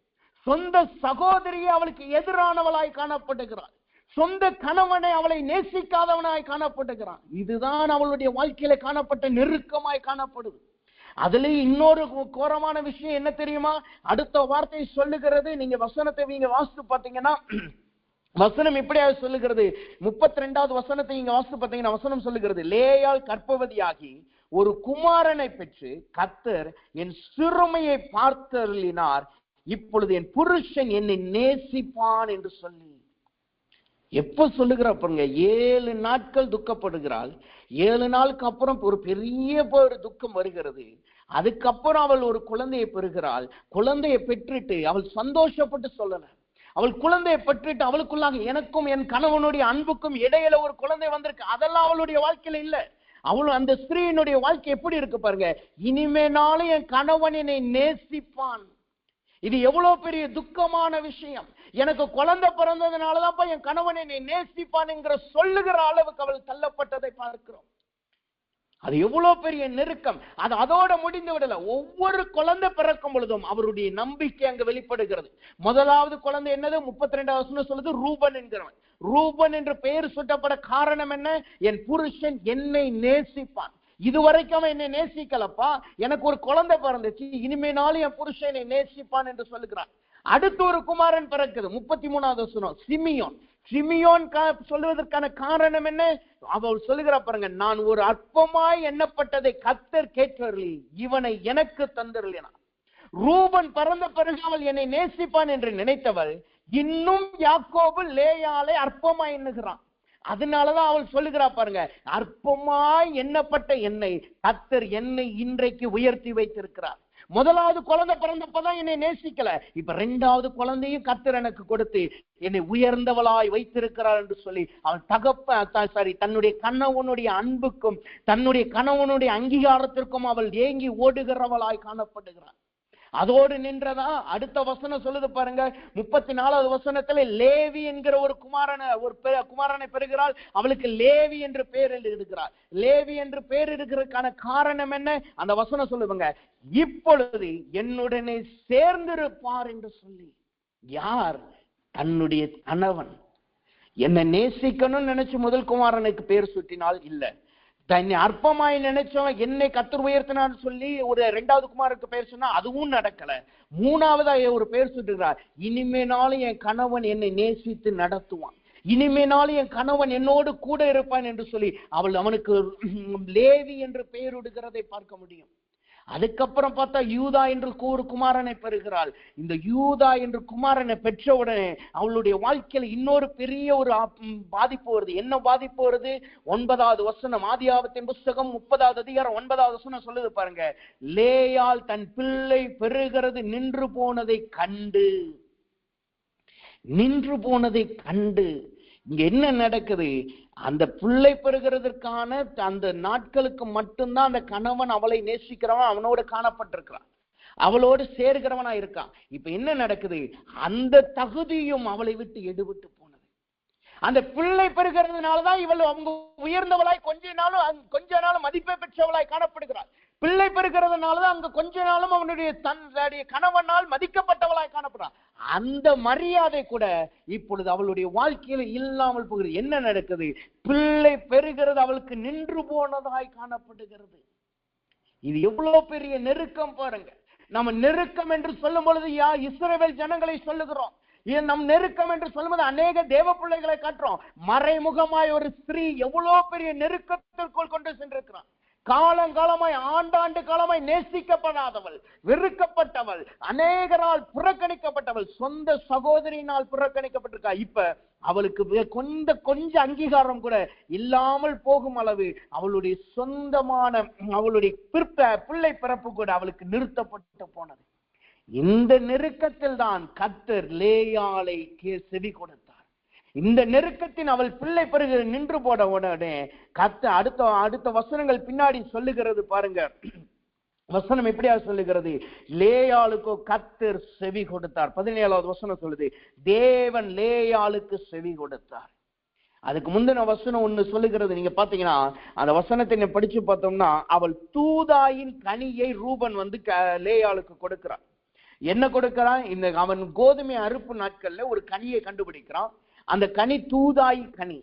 சொந்த சகோதரியை அவளுக்கு எதிரானவளாய் காணப்படுகிறாள். சொந்த கணவனை அவளை நேசிக்காதவனாய் காணப்படுகிறான். இதுதான் அவளுடைய வாழ்க்கையில காணப்பட்ட நெருக்கமாய் காணப்படுது. அதுல இன்னொரு கோரமான விஷயம் என்ன தெரியுமா? அடுத்த வார்த்தை சொல்லுகிறது, நீங்க வசனத்தை நீங்க வாசித்து பார்த்தீங்கன்னா, வசனம் இப்படியாக சொல்லுகிறது. 32வது வசனத்தை நீங்க வாசித்து பார்த்தீங்கன்னா வசனம் சொல்லுகிறது, லேயாள் கர்ப்பவதியாகி ஒரு குமாரனை பெற்று கர்த்தர் என் சிறுமையை பார்த்தருளினார், இப்பொழுது என் புருஷன் என்னை நேசிப்பான் என்று சொல்லி. எப்ப சொல்லுகிறா பாருங்க, 7 நாட்கள் துக்கப்படுகிறாள். 7 நாளுக்கு அப்புறம் ஒரு பெரிய ஒரு துக்கம் வருகிறது. அதுக்கப்புறம் அவள் ஒரு குழந்தையை பெறுகிறாள். குழந்தையை பெற்றுட்டு அவள் சந்தோஷப்பட்டு சொல்லல. அவள் குழந்தையை பெற்றுட்டு அவளுக்குள்ளாக எனக்கும் என் கணவனுடைய அன்புக்கும் இடையில ஒரு குழந்தை வந்திருக்கு. அதெல்லாம் அவளுடைய வாழ்க்கையில இல்ல. அவளும் அந்த ஸ்திரீயினுடைய வாழ்க்கை எப்படி இருக்கு பாருங்க, இனிமேனாலும் என் கணவன் என்னை நேசிப்பான். இது எவ்வளவு பெரிய துக்கமான விஷயம். எனக்கு குழந்தை பிறந்ததுனாலதான் என் கணவன் என்னை நேசிப்பான் என்கிற சொல்லுகிற அளவுக்கு அவள் தள்ளப்பட்டதை பார்க்கிறோம். அது எவ்வளவு பெரிய நெருக்கம். அது அதோட முடிந்து விடல. ஒவ்வொரு குழந்தை பிறக்கும் பொழுதும் அவருடைய நம்பிக்கை அங்கு வெளிப்படுகிறது. முதலாவது குழந்தை என்னது? 32வது வசனம் சொல்லுது, ரூபன் என்கிறவன். ரூபன் என்று பெயர் சூட்டப்பட காரணம் என்ன? என் புருஷன் என்னை நேசிப்பான். இதுவரைக்கும் அவன் என்னை நேசிக்கலப்பா, எனக்கு ஒரு குழந்தை பிறந்துச்சு, இனிமேனாலும் என் புருஷன் என்னை நேசிப்பான் என்று சொல்லுகிறான். அடுத்து ஒரு குமாரன் பிறக்குது. 33வது வசனம், சிமியோன். சிமியோன் சொல்லுவதற்கான காரணம் என்ன? அவள் சொல்லுகிறா பாருங்க, நான் ஒரு அற்பமாய் எண்ணப்பட்டதை கர்த்தர் கேட்டருளி இவனை எனக்கு தந்தருளினார். ரூபன் பிறந்த பிறகு அவள் என்னை நேசிப்பான் என்று நினைத்தவள் இன்னும் யாக்கோபு லேயாளை அற்பமாய் எண்ணுகிறான். அதனாலதான் அவள் சொல்லுகிறா பாருங்க, அற்பமாய் எண்ணப்பட்ட என்னை கர்த்தர் என்னை இன்றைக்கு உயர்த்தி வைத்திருக்கிறார். முதலாவது குழந்தை பிறந்தப்பதான் என்னை நேசிக்கல, இப்ப 2வது குழந்தையும் கர்த்தர் எனக்கு கொடுத்து என்னை உயர்ந்தவளாய் வைத்திருக்கிறார் என்று சொல்லி அவள் தன்னுடைய கணவனுடைய அன்புக்கும் தன்னுடைய கணவனுடைய அங்கீகாரத்திற்கும் அவள் ஏங்கி ஓடுகிறவளாய் காணப்படுகிறார். அதோடு நின்றதா? அடுத்த வசனம் சொல்லுது பாருங்க, 34வது வசனத்துல லேவி என்கிற ஒரு குமாரனை பெறுகிறாள். அவளுக்கு லேவி என்று பெயர் எடுக்கிறாள். லேவி என்று பெயர் எடுக்கிறதுக்கான காரணம் என்ன? அந்த வசனம் சொல்லுவாங்க, இப்பொழுது என்னுடனே சேர்ந்திருப்பார் என்று சொல்லி. யார்? தன்னுடைய கணவன். என்னை நேசிக்கணும்னு நினைச்சு முதல் குமாரனுக்கு பேர் சுட்டினால் இல்ல, தன்னை அற்பமாய் நினைச்சவன் என்னை கர்த்தர் உயர்த்தினான்னு சொல்லி ஒரு 2வது குமாரனுக்கு பெயர் சொன்னா அதுவும் நடக்கல. 3வதா ஒரு பெயர் சொல்லுகிறார், இனிமேனாலும் என் கணவன் என்னை நேசித்து நடத்துவான், இனிமேனாலும் என் கணவன் என்னோடு கூட இருப்பான் என்று சொல்லி அவனுக்கு லேவி என்று பெயரிடுகிறதை பார்க்க முடியும். அதுக்கப்புறம் பார்த்தா யூதா என்று ஒரு குமாரனை பெறுகிறாள். இந்த யூதா என்று குமாரனை பெற்ற உடனே அவளுடைய வாழ்க்கையில் இன்னொரு பெரிய ஒரு பாதிப்பு வருது. என்ன பாதிப்பு வருது? 9வது வசனம், ஆதியாகமத்தின் புஸ்தகம் 30வது அதிகாரம் 9வது வசனம் சொல்லுது பாருங்க. லேயாள் தன் பிள்ளை பெறுகிறது நின்று போனதை கண்டு இங்க என்ன நடக்குது? அந்த பிள்ளை பெறுகிறதற்கான அந்த நாட்களுக்கு மட்டும்தான் அந்த கணவன் அவளை நேசிக்கிறவன் அவனோட காணப்பட்டிருக்கிறான், அவளோடு சேர்கிறவனா இருக்கான். இப்ப என்ன நடக்குது? அந்த தகுதியும் அவளை விட்டு எடுபட்டு போனது. அந்த பிள்ளை பெறுகிறதுனாலதான் இவள் அவங்க உயர்ந்தவளாய் கொஞ்ச நாளும் மதிப்பை பெற்றவளாய் காணப்படுகிறாள். பிள்ளை பெறுகிறதுனாலதான் அங்க கொஞ்ச நாளும் அவனுடைய தன்னுடைய கணவனால் மதிக்கப்பட்டவளாய் காணப்படுறான். அந்த மரியாதை கூட இப்பொழுது அவளுடைய வாழ்க்கையில இல்லாமல் போகிறது. என்ன நடக்குது? பிள்ளை பெறுகிறது அவளுக்கு நின்று போனதாய் காணப்படுகிறது. இது எவ்வளவு பெரிய நெருக்கம் பாருங்க. நம்ம நெருக்கம் என்று சொல்லும் பொழுது இஸ்ரவேல் ஜனங்களை சொல்லுகிறோம். நம் நெருக்கம் என்று சொல்லும்போது அநேக தேவ பிள்ளைகளை காட்டுறோம். மறைமுகமாய் ஒரு ஸ்திரீ எவ்வளவு பெரிய நெருக்கத்திற்குள் கொண்டு சென்றிருக்கிறான். காலங்காலமாய் ஆண்டாண்டு காலமாய் நேசிக்கப்படாதவள், வெறுக்கப்பட்டவள், அநேகரால் புறக்கணிக்கப்பட்டவள், சொந்த சகோதரியினால் புறக்கணிக்கப்பட்டிருக்கா. இப்ப அவளுக்கு கொஞ்சம் அங்கீகாரம் கூட இல்லாமல் போகும் அளவு அவளுடைய சொந்தமான அவளுடைய பிள்ளை பிறப்பு கூட அவளுக்கு நிறுத்தப்பட்டு போனது. இந்த நெருக்கத்தில் தான் கர்த்தர் லேயாளை செவி கொடுத்தார். இந்த நெருக்கத்தின் அவள் பிள்ளை பிறகு நின்று போட உடனே கர்த்தர் அடுத்த வசனங்கள் பின்னாடி சொல்லுகிறது பாருங்க. வசனம் எப்படியா சொல்லுகிறது? லேயாளுக்கு கர்த்தர் செவி கொடுத்தார். 17வது வசனம் சொல்லுது, தேவன் லேயாளுக்கு செவி கொடுத்தார். அதுக்கு முந்தின வசனம் ஒண்ணு சொல்லுகிறது. நீங்க பாத்தீங்கன்னா அந்த வசனத்தை படிச்சு பார்த்தோம்னா, அவள் தூதாயின் கனியை ரூபன் லேயாளுக்கு கொடுக்கிறான். என்ன கொடுக்கிறான்? அவன் கோதுமை அறுப்பு நாட்கள்ல ஒரு கனியை கண்டுபிடிக்கிறான். அந்த கனி தூதாயி கனி.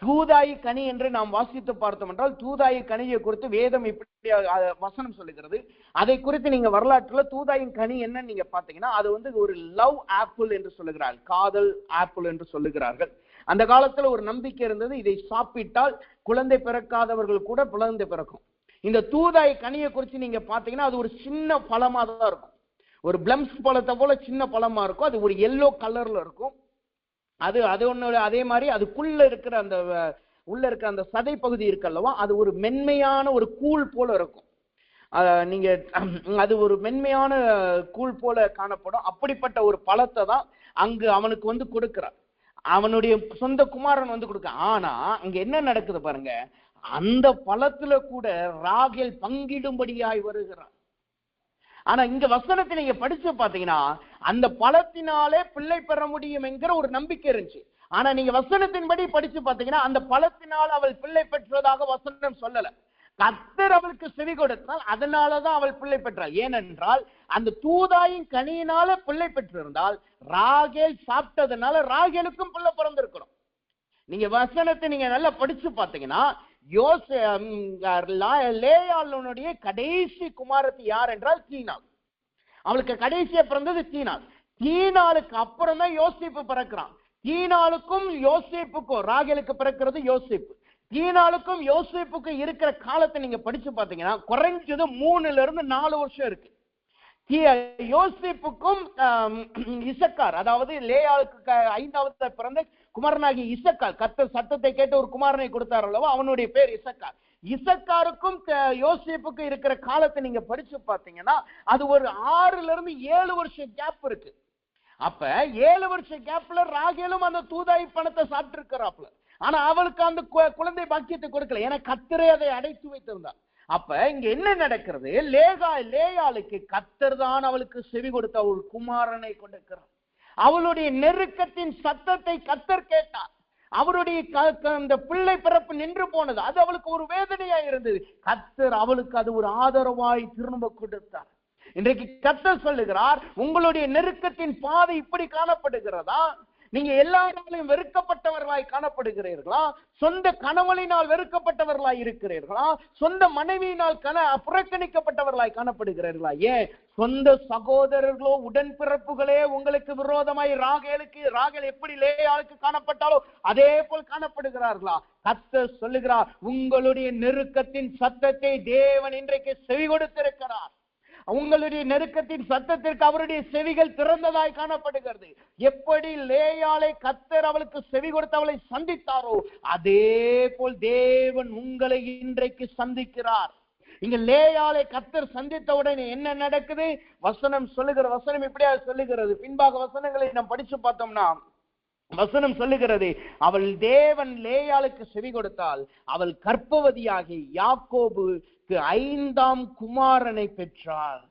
தூதாயி கனி என்று நாம் வாசித்து பார்த்தோம் என்றால், தூதாயி கனியை குறித்து வேதம் இப்படி வசனம் சொல்லுகிறது. அதை குறித்து நீங்க வரலாற்றுல தூதாயின் கனி என்ன நீங்க பாத்தீங்கன்னா, அது ஒரு லவ் ஆப்பிள் என்று சொல்லுகிறார்கள், காதல் ஆப்பிள் என்று சொல்லுகிறார்கள். அந்த காலத்துல ஒரு நம்பிக்கை இருந்தது, இதை சாப்பிட்டால் குழந்தை பிறக்காதவர்கள் கூட குழந்தை பிறக்கும். இந்த தூதாயி கனியை குறித்து நீங்க பாத்தீங்கன்னா, அது ஒரு சின்ன பழமா தான் இருக்கும். ஒரு பிளம்ஸ் பழத்தை போல சின்ன பழமா இருக்கும். அது ஒரு எல்லோ கலர்ல இருக்கும். அது ஒண்ணு. அதே மாதிரி அதுக்குள்ள இருக்கிற அந்த சதை பகுதி இருக்கல்லவா, அது ஒரு மென்மையான ஒரு கூழ் போல இருக்கும். அது ஒரு மென்மையான கூழ் போல காணப்படும். அப்படிப்பட்ட ஒரு பழத்தை தான் அங்கு அவனுக்கு கொடுக்கிறார். அவனுடைய சொந்த குமாரன் கொடுக்க. ஆனா அங்க என்ன நடக்குது பாருங்க, அந்த பழத்துல கூட ராகேல் பங்கிடும்படியாய் வருகிறான். ஆனா இங்க வசனத்தை நீங்க படிச்சு பாத்தீங்கன்னா, அந்த பழத்தினாலே பிள்ளை பெற முடியும் என்கிற ஒரு நம்பிக்கை இருந்துச்சு. ஆனா நீங்க வசனத்தின்படி படிச்சு பாத்தீங்கன்னா, அந்த பழத்தினால் அவள் பிள்ளை பெற்றதாக வசனம் சொல்லல. கர்த்தர் அவளுக்கு செவி கொடுத்தால் அதனாலதான் அவள் பிள்ளை பெற்றாள். ஏனென்றால் அந்த தூதாயின் கனியினால பிள்ளை பெற்றிருந்தால் ராகேல் சாப்பிட்டதுனால ராகேலுக்கும் பிள்ளை பிறந்திருக்கிறோம். நீங்க வசனத்தை நீங்க நல்லா படிச்சு பாத்தீங்கன்னா, லேயாளுடைய கடைசி குமாரத்தி யார் என்றால் தீனாள். அவளுக்கு கடைசியா பிறந்தது தீனாள். தீனாளுக்கு அப்புறம் தான் யோசேப்பு பிறக்கிறான். தீனாளுக்கும் யோசேப்புக்கும் ராகேலுக்கு பிறக்கிறது யோசேப்பு. தீனாளுக்கும் யோசேப்புக்கும் இருக்கிற காலத்தை நீங்க படிச்சு பாத்தீங்கன்னா, குறைஞ்சது 3 to 4 வருஷம் இருக்கு. யோசேப்புக்கும் இசக்கார், அதாவது லேயாளுக்கு 5வது பிறந்த குமாரனாகி இசக்கார், கர்த்தர் சத்தத்தை கேட்டு ஒரு குமாரனை கொடுத்தார் அல்லவா, அவனுடைய பேர் இசக்கார். இசக்காருக்கும் யோசேப்புக்கும் இருக்கிற காலத்தை நீங்க படிச்சு பாத்தீங்கன்னா, அது ஒரு 6 to 7 வருஷம் கேப் இருக்கு. அப்ப 7 வருஷம் கேப்ல ராகேலும் அந்த தூதாய் பணத்தை சாப்பிட்டு இருக்கிறாப்ல. ஆனா அவளுக்கு அந்த குழந்தை பாக்கியத்தை கொடுக்கல. ஏன்னா கர்த்தரே அதை அடைத்து வைத்திருந்தார். அப்ப இங்க என்ன நடக்கிறது? லேயாளுக்கு கர்த்தர் தான் அவளுக்கு செவி கொடுத்த ஒரு குமாரனை கொடுக்கிறார். அவளுடைய நெருக்கத்தின் சத்தத்தை கர்த்தர் கேட்டார். அவருடைய அந்த பிள்ளை பிறப்பு நின்று போனது, அது அவளுக்கு ஒரு வேதனையா இருந்தது. கர்த்தர் அவளுக்கு அது ஒரு ஆதரவாய் திரும்ப கொடுத்தார். இன்றைக்கு கர்த்தர் சொல்லுகிறார், உங்களுடைய நெருக்கத்தின் பாதை இப்படி காணப்படுகிறதா? நீங்க எல்லா நாளையும் வெறுக்கப்பட்டவர்களாய் காணப்படுகிறீர்களா? சொந்த கணவனினால் வெறுக்கப்பட்டவர்களாய் இருக்கிறீர்களா? சொந்த மனைவியினால் புறக்கணிக்கப்பட்டவர்களாய் காணப்படுகிறீர்களா? ஏன் சொந்த சகோதரர்களோ உடன்பிறப்புகளே உங்களுக்கு விரோதமாய் ராகேல் எப்படி லேயாளுக்கு காணப்பட்டாலோ அதே போல் காணப்படுகிறார்களா? கர்த்தர் சொல்லுகிறார், உங்களுடைய நெருக்கத்தின் சத்தத்தை தேவன் இன்றைக்கு செவி கொடுத்திருக்கிறார். உங்களுடைய நெருக்கத்தின் சத்தத்திற்கு அவருடைய செவிகள் திறந்ததாய் காணப்படுகிறது. எப்படி லேயாளை கர்த்தர் அவளுக்கு செவி கொடுத்து அவளை சந்தித்தாரோ அதே போல் தேவன் உங்களை இன்றைக்கு சந்திக்கிறார். இங்க லேயாளை கர்த்தர் சந்தித்த உடனே என்ன நடக்குது? வசனம் இப்படியா சொல்லுகிறது. பின்பாக வசனங்களை நாம் படிச்சு பார்த்தோம்னா வசனம் சொல்லுகிறது, அவள் தேவன் லேயாளுக்கு செவி கொடுத்தால் அவள் கர்ப்பவதியாகி யாக்கோபுக்கு 5ஆம் குமாரனை பெற்றாள்.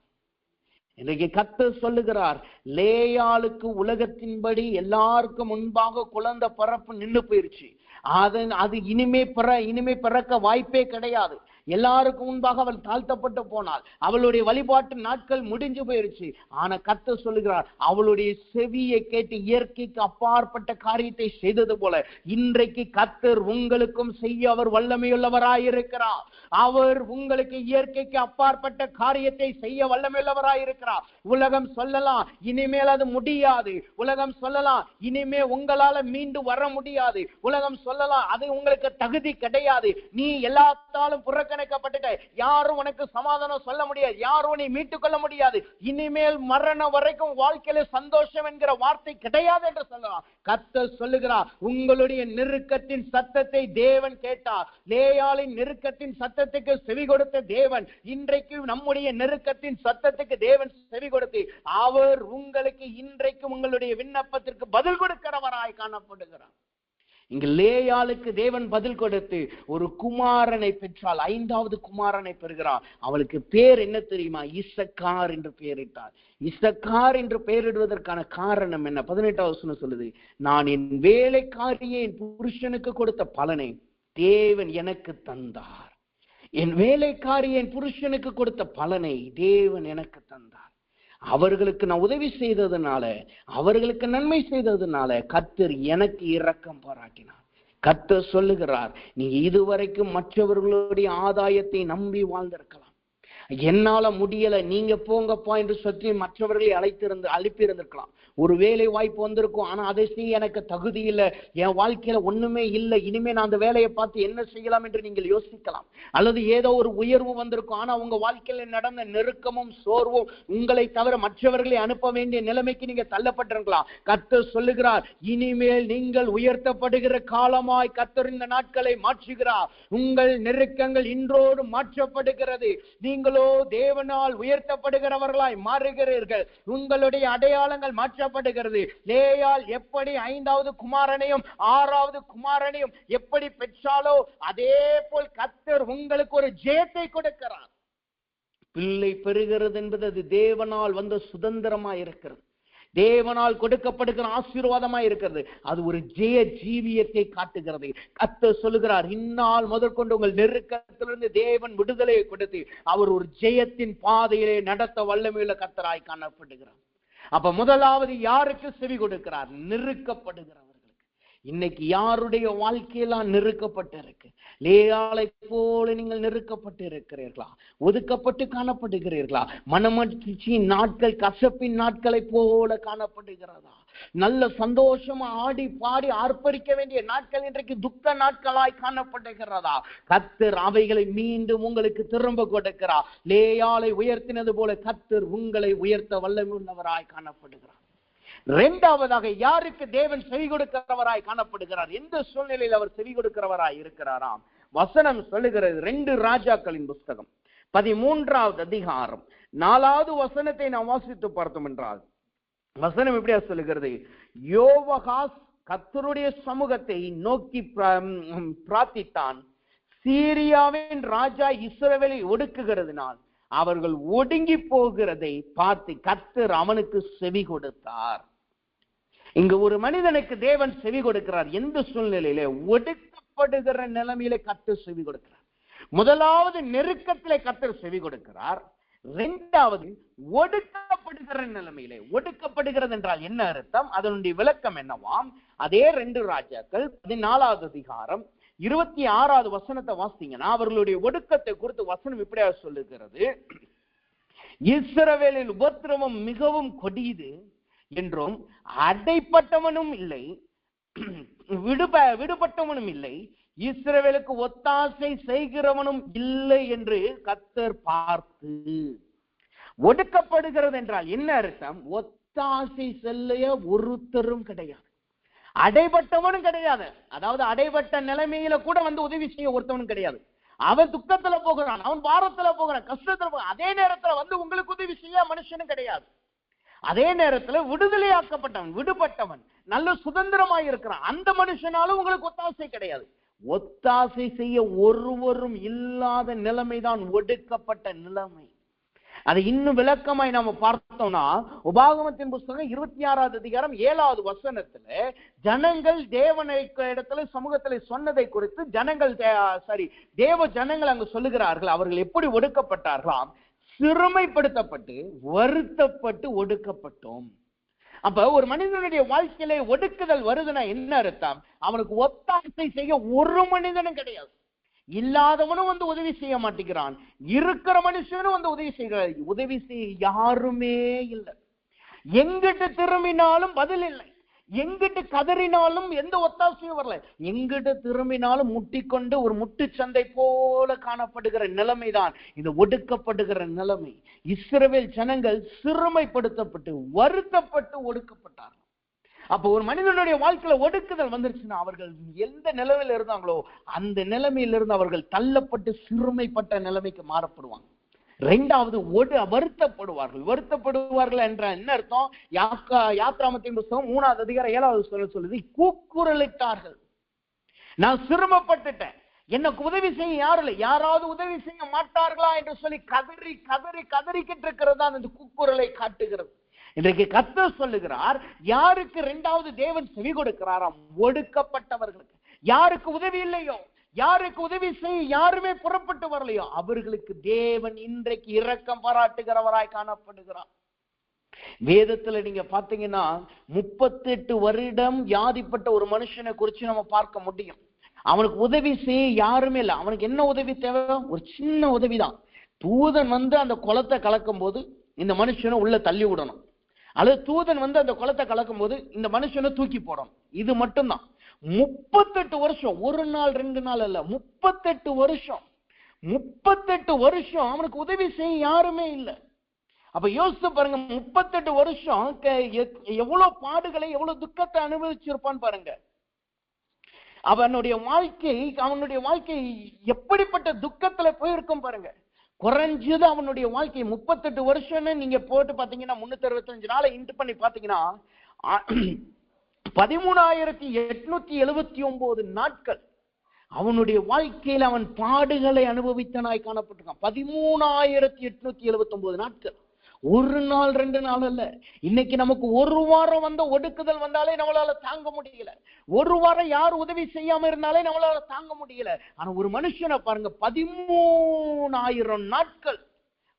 இன்றைக்கு கர்த்தர் சொல்லுகிறார், லேயாளுக்கு உலகத்தின்படி எல்லாருக்கும் முன்பாக குழந்தை பிறப்பு நின்று போயிருச்சு. அது இனிமே பிறக்க வாய்ப்பே கிடையாது. எல்லாருக்கும் முன்பாக அவள் தாழ்த்தப்பட்டு போனாள். அவளுடைய வழிபாட்டு நாட்கள் முடிஞ்சு போயிருச்சு. ஆனா கர்த்தர் சொல்லுகிறார், அவளுடைய செவியை கேட்டு இயற்கைக்கு அப்பாற்பட்ட காரியத்தை செய்தது போல இன்றைக்கு கர்த்தர் உங்களுக்கும் செய்ய அவர் வல்லமையுள்ளவராயிருக்கிறார். அவர் உங்களுக்கு இயற்கைக்கு அப்பாற்பட்ட காரியத்தை செய்ய வல்லமையுள்ளவராயிருக்கிறார். உலகம் சொல்லலாம் இனிமேல் அது முடியாது, உலகம் சொல்லலாம் இனிமே உங்களால மீண்டு வர முடியாது, உலகம் சொல்லலாம் அது உங்களுக்கு தகுதி கிடையாது, நீ எல்லாத்தாலும் புறக்கணிக்கப்பட்டுட்ட, யாரும் உனக்கு சமாதானம் சொல்ல முடியாது, யாரும் நீ மீட்டுக் கொள்ள முடியாது, இனிமேல் மரணம் வரைக்கும் வாழ்க்கையில சந்தோஷம் என்கிற வார்த்தை கிடையாது என்று சொல்லலாம். கர்த்தர் சொல்லுகிறார், உங்களுடைய நெருக்கத்தின் சத்தத்தை தேவன் கேட்டார். லேயாளின் நெருக்கத்தின் சத்தத்துக்கு செவி கொடுத்த தேவன் இன்றைக்கு நம்முடைய நெருக்கத்தின் சத்தத்துக்கு தேவன் செவி கொடுத்து அவர் உங்களுக்கு இன்றைக்கு உங்களுடைய விண்ணப்பத்திற்கு பதில் கொடுக்கிறவராய் காணப்படுகிறார். இங்க லேயாளுக்கு தேவன் பதில் கொடுத்து ஒரு குமாரனை பெற்றால், 5வது குமாரனை பெறுகிறார். அவளுக்கு பேர் என்ன தெரியுமா? இசக்கார் என்று பெயரிட்டார். இசக்கார் என்று பெயரிடுவதற்கான காரணம் என்ன? 18வது வசனம் சொல்லுது, நான் என் வேலைக்காரியை என் புருஷனுக்கு கொடுத்த பலனை தேவன் எனக்கு தந்தார். என் வேலைக்காரி என் புருஷனுக்கு கொடுத்த பலனை தேவன் எனக்கு தந்தார். அவர்களுக்கு நான் உதவி செய்ததுனால, அவர்களுக்கு நன்மை செய்ததுனால கர்த்தர் எனக்கு இரக்கம் பாராட்டினார். கர்த்தர் சொல்லுகிறார், நீங்க இதுவரைக்கும் மற்றவர்களுடைய ஆதாயத்தை நம்பி வாழ்ந்திருக்கலாம், என்னால முடியல நீங்க போங்கப்பா என்று சொல்லி மற்றவர்களை அழைப்பிருந்திருக்கலாம். ஒரு வேலை வாய்ப்பு வந்திருக்கும், ஆனா அதை செய்ய எனக்கு தகுதி இல்லை, என் வாழ்க்கையில ஒண்ணுமே இல்லை, இனிமே நான் அந்த வேலையை பார்த்து என்ன செய்யலாம் என்று நீங்கள் யோசிக்கலாம். அல்லது ஏதோ ஒரு உயர்வு வந்திருக்கும், ஆனா உங்க வாழ்க்கையில நடந்த நெருக்கமும் சோர்வும் உங்களை தவிர மற்றவர்களை அனுப்ப வேண்டிய நிலைமைக்கு நீங்க தள்ளப்பட்டிருக்கலாம். கர்த்தர் சொல்லுகிறார், இனிமேல் நீங்கள் உயர்த்தப்படுகிற காலமாய் கர்த்தர் இந்த நாட்களை மாற்றுகிறார். உங்கள் நெருக்கங்கள் இன்றோடு மாற்றப்படுகிறது. நீங்களோ தேவனால் உயர்த்தப்படுகிறவர்களாய் மாறுகிறீர்கள். உங்களுடைய அடையாளங்கள் மாற்றப்படுகிறது. லேயாள் எப்படி 5வது குமாரனையும் 6வது குமாரனையும் எப்படி பெற்றாலோ அதே போல் கர்த்தர் உங்களுக்கு ஒரு ஜெயத்தை கொடுக்கிறார். பிள்ளை பெறுகிறது என்பது அது தேவனால் வந்த சுதந்திரமா இருக்கிறது, தேவனால் கொடுக்கப்படுகிற ஆசீர்வாதமா இருக்கிறது. அது ஒரு ஜெய ஜீவியத்தை காட்டுகிறது. கர்த்தர் சொல்லுகிறார், இந்நாள் முதற்கொண்டு உங்கள் நெருக்கத்திலிருந்து தேவன் விடுதலையை கொடுத்து அவர் ஒரு ஜெயத்தின் பாதையிலே நடத்த வல்லமையுள்ள கர்த்தராய் காணப்படுகிறார். அப்ப முதலாவது யாருக்கு செவி கொடுக்கிறார்? நெருக்கப்படுகிறவர்களுக்கு. இன்னைக்கு யாருடைய வாழ்க்கையெல்லாம் நெருக்கப்பட்டு இருக்கு? லேயாளை போல நீங்கள் நெருக்கப்பட்டு இருக்கிறீர்களா? ஒதுக்கப்பட்டு காணப்படுகிறீர்களா? மனமகிழ்ச்சியின் நாட்கள் கசப்பின் நாட்களை போல காணப்படுகிறதா? நல்ல சந்தோஷமா ஆடி பாடி ஆர்ப்பரிக்க வேண்டிய நாட்கள் இன்றைக்கு துக்க நாட்களாய் காணப்படுகிறதா? கர்த்தர் அவைகளை மீண்டும் உங்களுக்கு திரும்ப கொடுக்கிறார். லேயாளை உயர்த்தினது போல கர்த்தர் உங்களை உயர்த்த வல்லமையுள்ளவராய் காணப்படுகிறார். 2வதாக யாருக்கு தேவன் செவி கொடுக்கிறவராய் காணப்படுகிறார்? எந்த சூழ்நிலையில் அவர் செவி கொடுக்கிறவராய் இருக்கிறாராம்? வசனம் சொல்லுகிறது, 2 ராஜாக்களின் புஸ்தகம் 13வது அதிகாரம் 4வது வசனத்தை நாம் வாசித்து பார்த்தோம் என்றால் வசனம் எப்படியா சொல்லுகிறது? யோவாகாஸ் கர்த்தருடைய சமூகத்தை நோக்கி பிரார்த்தித்தான். சீரியாவின் ராஜா இஸ்ரவேலை ஒடுக்குகிறதுனால் அவர்கள் ஒடுங்கி போகிறதை பார்த்து கர்த்தர் அவனுக்கு செவி கொடுத்தார். இங்கு ஒரு மனிதனுக்கு தேவன் செவி கொடுக்கிறார். எந்த சூழ்நிலையில? ஒடுக்கப்படுகிற நிலைமையில கர்த்தர் செவி கொடுக்கிறார். முதலாவது நெருக்கத்திலே கர்த்தர் செவி கொடுக்கிறார். இரண்டாவது ஒடுக்கப்படுகிற நிலைமையிலே. ஒடுக்கப்படுகிறது என்றால் என்ன அர்த்தம்? அதனுடைய விளக்கம் என்னவாம்? அதே 2 ராஜாக்கள் 14வது அதிகாரம் 26வது வசனத்தை வாசிங்கன்னா அவர்களுடைய ஒடுக்கத்தை குறித்து வசனம் இப்படியாக சொல்லுகிறது: இஸ்ரவேலில் உபத்திரவம் மிகவும் கொடியது என்றும் அடைப்பட்டவனும் இல்லை, விடுபட்டவனும் இல்லை, இஸ்ரவேலுக்கு ஒத்தாசை செய்கிறவனும் இல்லை என்று கர்த்தர் பார்த்து. ஒடுக்கப்படுகிறது என்றால் என்ன அர்த்தம்? ஒத்தாசை செல்ல ஒருத்தரும் கிடையாது, அடைபட்டவனும் கிடையாது. அதாவது அடைபட்ட நிலைமையில கூட வந்து உதவி செய்ய ஒருத்தவனும் கிடையாது. அவன் துக்கத்துல போகிறான், அவன் பாரத்துல போகிறான், கஷ்டத்துல போகிறான். அதே நேரத்துல வந்து உங்களுக்கு உதவி செய்ய மனுஷனும் கிடையாது. அதே நேரத்துல விடுதலையாக்கப்பட்டவன், விடுபட்டவன், நல்ல சுதந்திரமாய் இருக்கிறான், அந்த மனுஷனாலும் உங்களுக்கு ஒத்தாசை கிடையாது. ஒத்தாசை செய்ய ஒருவரும் இல்லாத நிலைமைதான் ஒடுக்கப்பட்ட நிலைமை. அதை இன்னும் விளக்கமாய் நாம பார்த்தோம்னா உபாகமத்தின் புஸ்தகம் 26வது அதிகாரம் 7வது வசனத்துல ஜனங்கள் தேவனை இடத்துல சமூகத்துல சொன்னதை குறித்து தேவ ஜனங்கள் அங்கு சொல்லுகிறார்கள். அவர்கள் எப்படி ஒடுக்கப்பட்டார்களாம்? சிறுமைப்படுத்தப்பட்டு வருத்தப்பட்டு ஒடுக்கப்பட்டோம். அப்ப ஒரு மனிதனுடைய வாழ்க்கையில ஒடுக்குதல் வருதுன்னா என்ன அர்த்தம்? அவனுக்கு ஒத்தாசை செய்ய ஒரு மனிதனும் கிடையாது. இல்லாதவனும் வந்து உதவி செய்ய மாட்டேங்கிறான், இருக்கிற மனுஷனும் வந்து உதவி செய்ய யாருமே இல்லை. எங்கிட்டு திரும்பினாலும் பதில் இல்லை, எங்கிட்டு கதறினாலும் எந்த ஒத்தாசையும் வரல, எங்கிட்டு திரும்பினாலும் முட்டிக்கொண்டு ஒரு முட்டு சந்தை போல காணப்படுகிற நிலைமைதான் இந்த ஒடுக்கப்படுகிற நிலைமை. இஸ்ரவேல் ஜனங்கள் சிறுமைப்படுத்தப்பட்டு வருத்தப்பட்டு ஒடுக்கப்பட்டார்கள். அப்போ ஒரு மனிதனுடைய வாழ்க்கையில ஒடுக்குதல் வந்துருச்சுன்னா அவர்கள் எந்த நிலைமையில இருந்தாங்களோ அந்த நிலைமையிலிருந்து அவர்கள் தள்ளப்பட்டு சிறுமைப்பட்ட நிலைமைக்கு மாறப்படுவாங்க. இரண்டாவது வருத்தப்படுவார்கள். வருத்தப்படுவார்கள் என்ற என்ன அர்த்தம்? யாத்ராமத்தின் புஸ்தகம் 3வது அதிகாரம் 7வது சொல்லுது, கூக்குரலிட்டார்கள். நான் சிரமப்பட்டுட்டேன், எனக்கு உதவி செய்ய யாரும் இல்லை, யாராவது உதவி செய்ய மாட்டார்களா என்று சொல்லி கதறி கதறி கதறிக்கிட்டு இருக்கிறது தான் இந்த கூக்குரலை காட்டுகிறது. இன்றைக்கு கர்த்தர் சொல்லுகிறார், யாருக்கு இரண்டாவது தேவன் செவி கொடுக்கிறாராம்? ஒடுக்கப்பட்டவர்களுக்கு. யாருக்கு உதவி இல்லையோ, யாருக்கு உதவி செய்ய யாருமே புறப்பட்டு வரலையோ அவர்களுக்கு தேவன் இன்றைக்கு இரக்கம் பாராட்டுகிறவராய் காணப்படுகிறார். வேதத்துல நீங்க பாத்தீங்கன்னா 38 வருடம் வியாதிப்பட்ட ஒரு மனுஷனை குறிச்சு நம்ம பார்க்க முடியும். அவனுக்கு உதவி செய்ய யாருமே இல்லை. அவனுக்கு என்ன உதவி தேவை? ஒரு சின்ன உதவிதான். தூதன் வந்து அந்த குளத்தை கலக்கும் போது இந்த மனுஷனை உள்ள தள்ளி விடணும், அல்லது தூதன் வந்து அந்த குளத்தை கலக்கும் போது இந்த மனுஷனை தூக்கி போடணும். இது மட்டும்தான். 38 வருஷம், ஒரு நாள் 2 நாள் அல்ல, 38 வருஷம். 38 வருஷம் அவனுக்கு உதவி செய்ய யாருமே இல்லை. அப்ப யோசிச்சு பாருங்க, 38 வருஷம் எவ்வளவு பாடுகளை எவ்வளவு துக்கத்தை அனுபவிச்சிருப்பான்னு பாருங்க. அவனுடைய வாழ்க்கை எப்படிப்பட்ட துக்கத்துல போயிருக்கும் பாருங்க. குறைஞ்சது அவனுடைய வாழ்க்கை 38 வருஷம்னு நீங்க போட்டு பாத்தீங்கன்னா 365 நாளை இன்ட்டு பண்ணி பாத்தீங்கன்னா 13,879 நாட்கள் அவனுடைய வாழ்க்கையில் அவன் பாடுகளை அனுபவித்தனாய் காணப்பட்டிருக்கான். 13,879 நாட்கள். ஒரு நாள் 2 நாள் அல்ல. இன்னைக்கு நமக்கு ஒரு வாரம் வந்த ஒடுக்குதல் வந்தாலே நம்மளால தாங்க முடியல. ஒரு வாரம் யார் உதவி செய்யாம இருந்தாலே நம்மளால தாங்க முடியல. ஆனா ஒரு மனுஷனை பாருங்க, 13,000 நாட்கள்,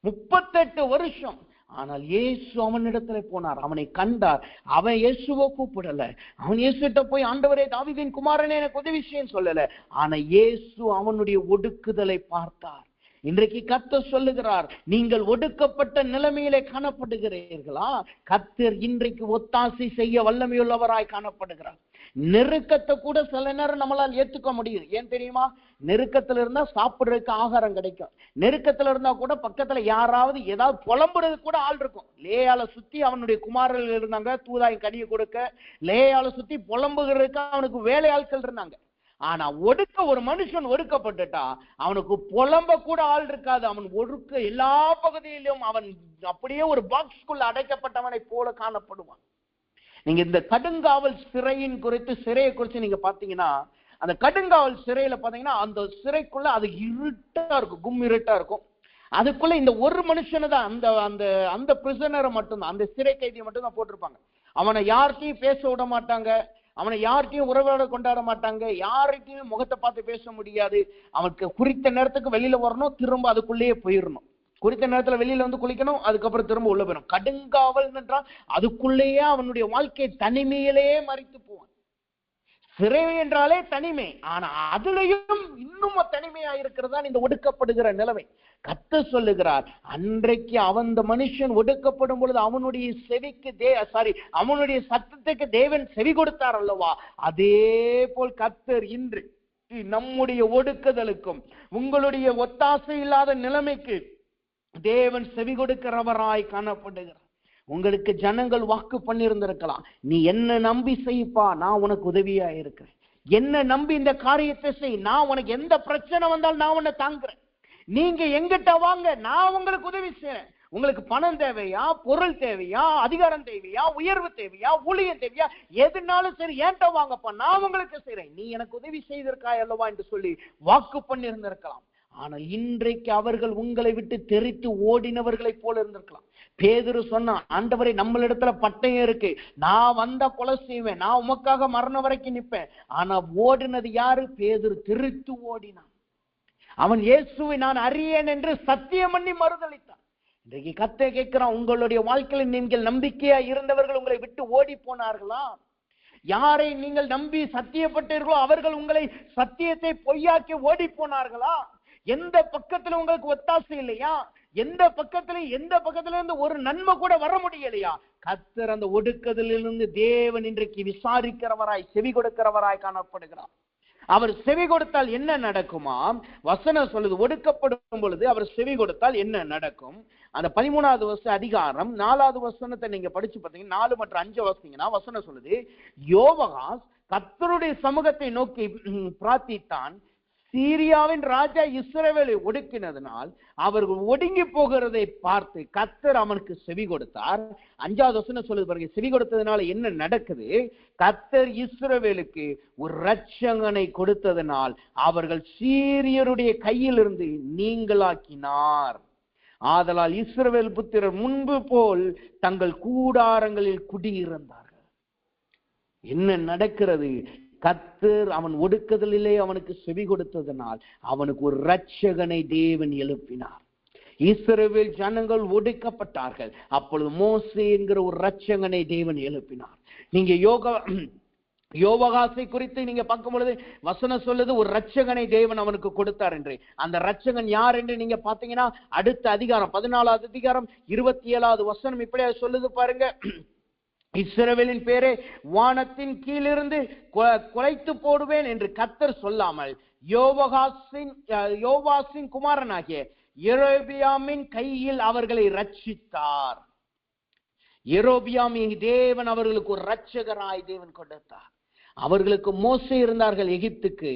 38 வருஷம். ஆனால் இயேசு அவனிடத்துல போனார், அவனை கண்டார். அவன் இயேசுவை கூப்பிடல, அவன் இயேசுகிட்ட போய் ஆண்டவரே தாவீதின் குமாரனே எனக்கு உதவி செய்யன்னு சொல்லல. ஆனா இயேசு அவனுடைய ஒடுக்குதலை பார்த்தார். இன்றைக்கு கர்த்தர் சொல்லுகிறார், நீங்கள் ஒடுக்கப்பட்ட நிலைமையிலே காணப்படுகிறீர்களா? கர்த்தர் இன்றைக்கு ஒத்தாசை செய்ய வல்லமையுள்ளவராய் காணப்படுகிறார். நெருக்கத்தை கூட சில நேரம் நம்மளால் ஏத்துக்க முடியும். ஏன் தெரியுமா? நெருக்கத்துல இருந்தா சாப்பிடுறதுக்கு ஆகாரம் கிடைக்கும். நெருக்கத்துல இருந்தா கூட பக்கத்துல யாராவது ஏதாவது புலம்புறது கூட ஆள் இருக்கும். லேயால சுத்தி அவனுடைய குமாரர்கள் இருந்தாங்க, தூதாய் கனியை கொடுக்க. லேயால சுத்தி புலம்புகிறதுக்கு அவனுக்கு வேலையாட்கள் இருந்தாங்க. ஆனா ஒரு மனுஷன் ஒடுக்கப்பட்டுட்டா அவனுக்கு புலம்ப கூட ஆள் இருக்காது. அவன் ஒடுக்க எல்லா பகுதியிலும் அவன் அப்படியே ஒரு பாக்ஸ்குள்ள அடைக்கப்பட்டவனை போல காணப்படுவான். நீங்க இந்த கடுங்காவல் சிறையை குறித்து நீங்க பாத்தீங்கன்னா, அந்த கடுங்காவல் சிறையில பாத்தீங்கன்னா அந்த சிறைக்குள்ள அது இருட்டா இருக்கும், கும் இருட்டா இருக்கும். அதுக்குள்ள இந்த ஒரு மனுஷனை தான், அந்த பிரிசனரை மட்டும்தான், அந்த சிறை கைதியை மட்டும்தான் போட்டிருப்பாங்க. அவனை யார்கிட்டையும் பேச விட மாட்டாங்க, அவனை யார்கிட்டையும் உறவோட கொண்டாட மாட்டாங்க, யார்கிட்டையும் முகத்தை பார்த்து பேச முடியாது. அவனுக்கு குறித்த நேரத்துக்கு வெளியில வரணும், திரும்ப அதுக்குள்ளேயே போயிடணும். குறித்த நேரத்துல வெளியில வந்து குளிக்கணும், அதுக்கப்புறம் திரும்ப உள்ள போயிடும். கடுங்காவல் என்றால் அதுக்குள்ளேயே அவனுடைய வாழ்க்கை தனிமையிலேயே மறித்து போவான். சிறை என்றாலே தனிமை, ஆனா அதுலயும் இன்னும் தனிமையா இருக்கிறதா இந்த ஒடுக்கப்படுகிற நிலைமை. கர்த்தர் சொல்லுகிறார், அன்றைக்கு அந்த மனுஷன் ஒடுக்கப்படும் பொழுது அவனுடைய செவிக்கு அவனுடைய சத்தத்துக்கு தேவன் செவி கொடுத்தார் அல்லவா, அதே போல் கர்த்தர் இன்று நம்முடைய ஒடுக்குதலுக்கும் உங்களுடைய ஒத்தாசை இல்லாத நிலைமைக்கு தேவன் செவி கொடுக்கிறவராய் காணப்படுகிறார். உங்களுக்கு ஜனங்கள் வாக்கு பண்ணியிருந்திருக்கலாம், நீ என்ன நம்பி செய்ப்பா, நான் உனக்கு உதவியா இருக்கிறேன், என்ன நம்பி இந்த காரியத்தை செய், நான் உனக்கு எந்த பிரச்சனை வந்தாலும் நான் உன்னை தாங்குறேன், நீங்க எங்கிட்ட வாங்க, நான் உங்களுக்கு உதவி செய்யறேன். உங்களுக்கு பணம் தேவையா, பொருள் தேவையா, அதிகாரம் தேவையா, உயர்வு தேவையா, ஊழியம் தேவையா, எதுனாலும் சரி என்கிட்ட வாங்கப்பா, நான் உங்களுக்கு செய்யறேன், நீ எனக்கு உதவி செய்திருக்காய் அல்லவா என்று சொல்லி வாக்கு பண்ணியிருந்திருக்கலாம். ஆனால் இன்றைக்கு அவர்கள் உங்களை விட்டு தெரித்து ஓடினவர்களை போல இருந்திருக்கலாம். பேதுரு சொன்னான், ஆண்டவரே நம்மளிடத்துல பட்டயம் இருக்கு, நான் வந்தா கொலை செய்வேன், நான் உமக்காக மரணம் வரைக்கும் நிற்பேன். ஆனா ஓடினது யாரு? பேதுரு தெரித்து ஓடினான். அவன் இயேசுவை நான் அறியேன் என்று சத்தியம் பண்ணி மறுதளித்தான். இன்றைக்கு கர்த்தர் கேட்கிறான், உங்களுடைய வாழ்க்கையில் நீங்கள் நம்பிக்கையா இருந்தவர்கள் உங்களை விட்டு ஓடி போனார்களா? யாரை நீங்கள் நம்பி சத்தியப்பட்டீர்களோ அவர்கள் உங்களை சத்தியத்தை பொய்யாக்கி ஓடி போனார்களா? எந்த பக்கத்துல உங்களுக்கு ஒத்தாசை இல்லையா? எந்த பக்கத்துல இருந்து ஒரு நன்மை கூட வர முடியலையா? கர்த்தர் அந்த ஒடுக்குதலிலிருந்து தேவன் இன்றைக்கு விசாரிக்கிறவராய் செவி கொடுக்கிறவராய் காணப்படுகிறார். அவர் செவி கொடுத்தால் என்ன நடக்குமா? வசனம் சொல்லுது, ஒடுக்கப்படும் பொழுது அவர் செவி கொடுத்தால் என்ன நடக்கும்? அந்த 13வது அதிகாரம் 4வது வசனத்தை நீங்க படிச்சு பார்த்தீங்கன்னா, 4 மற்றும் 5 வசனீங்கன்னா வசனம் சொல்லுது, யோவாஸ் கர்த்தருடைய சமூகத்தை நோக்கி பிரார்த்தித்தான், சீரியாவின் ராஜா இஸ்ரவேலை ஒடுக்கினதனால் அவர்கள் ஒடுங்கி போகிறதை பார்த்து கர்த்தர் அவனுக்கு செவி கொடுத்தார். 5வது வசனம் சொல்லுது பாருங்க, செவி கொடுத்ததுனால என்ன நடக்குது? கர்த்தர் இஸ்ரவேலுக்கு ஒரு இரட்சகனை கொடுத்ததனால் அவர்கள் சீரியருடைய கையிலிருந்து நீங்களாக்கினார். ஆதலால் இஸ்ரவேல் புத்திரர் முன்பு போல் தங்கள் கூடாரங்களில் குடியிருந்தார்கள். என்ன நடக்கிறது? கர்த்தர் அவன் ஒடுக்குதலிலே அவனுக்கு செவி கொடுத்ததனால் அவனுக்கு ஒரு இரட்சகனை தேவன் எழுப்பினார். இஸ்ரவேல் ஜனங்கள் ஒடுக்கப்பட்டார்கள், அப்பொழுது மோசே என்கிற ஒரு இரட்சகனை தேவன் எழுப்பினார். நீங்க யோவாகாசை குறித்து நீங்க பார்க்கும் பொழுது வசனம் சொல்லுது, ஒரு இரட்சகனை தேவன் அவனுக்கு கொடுத்தார் என்று. அந்த இரட்சகன் யார் என்று நீங்க பாத்தீங்கன்னா அடுத்த அதிகாரம் 14வது அதிகாரம் 27வது வசனம் இப்படியா சொல்லுது பாருங்க, இஸ்ரவேலின் பேரை வானத்தின் கீழிருந்து குலைத்து போடுவேன் என்று கர்த்தர் சொல்லாமல் யோவாசின் குமாரனாகிய யெரொபெயாமின் கையில் அவர்களை ரட்சித்தார். யெரொபெயாமை தேவன் அவர்களுக்கு ஒரு இரட்சகராய் தேவன் கொடுத்தார். அவர்களுக்கு மோசே இருந்தார்கள் எகிப்துக்கு,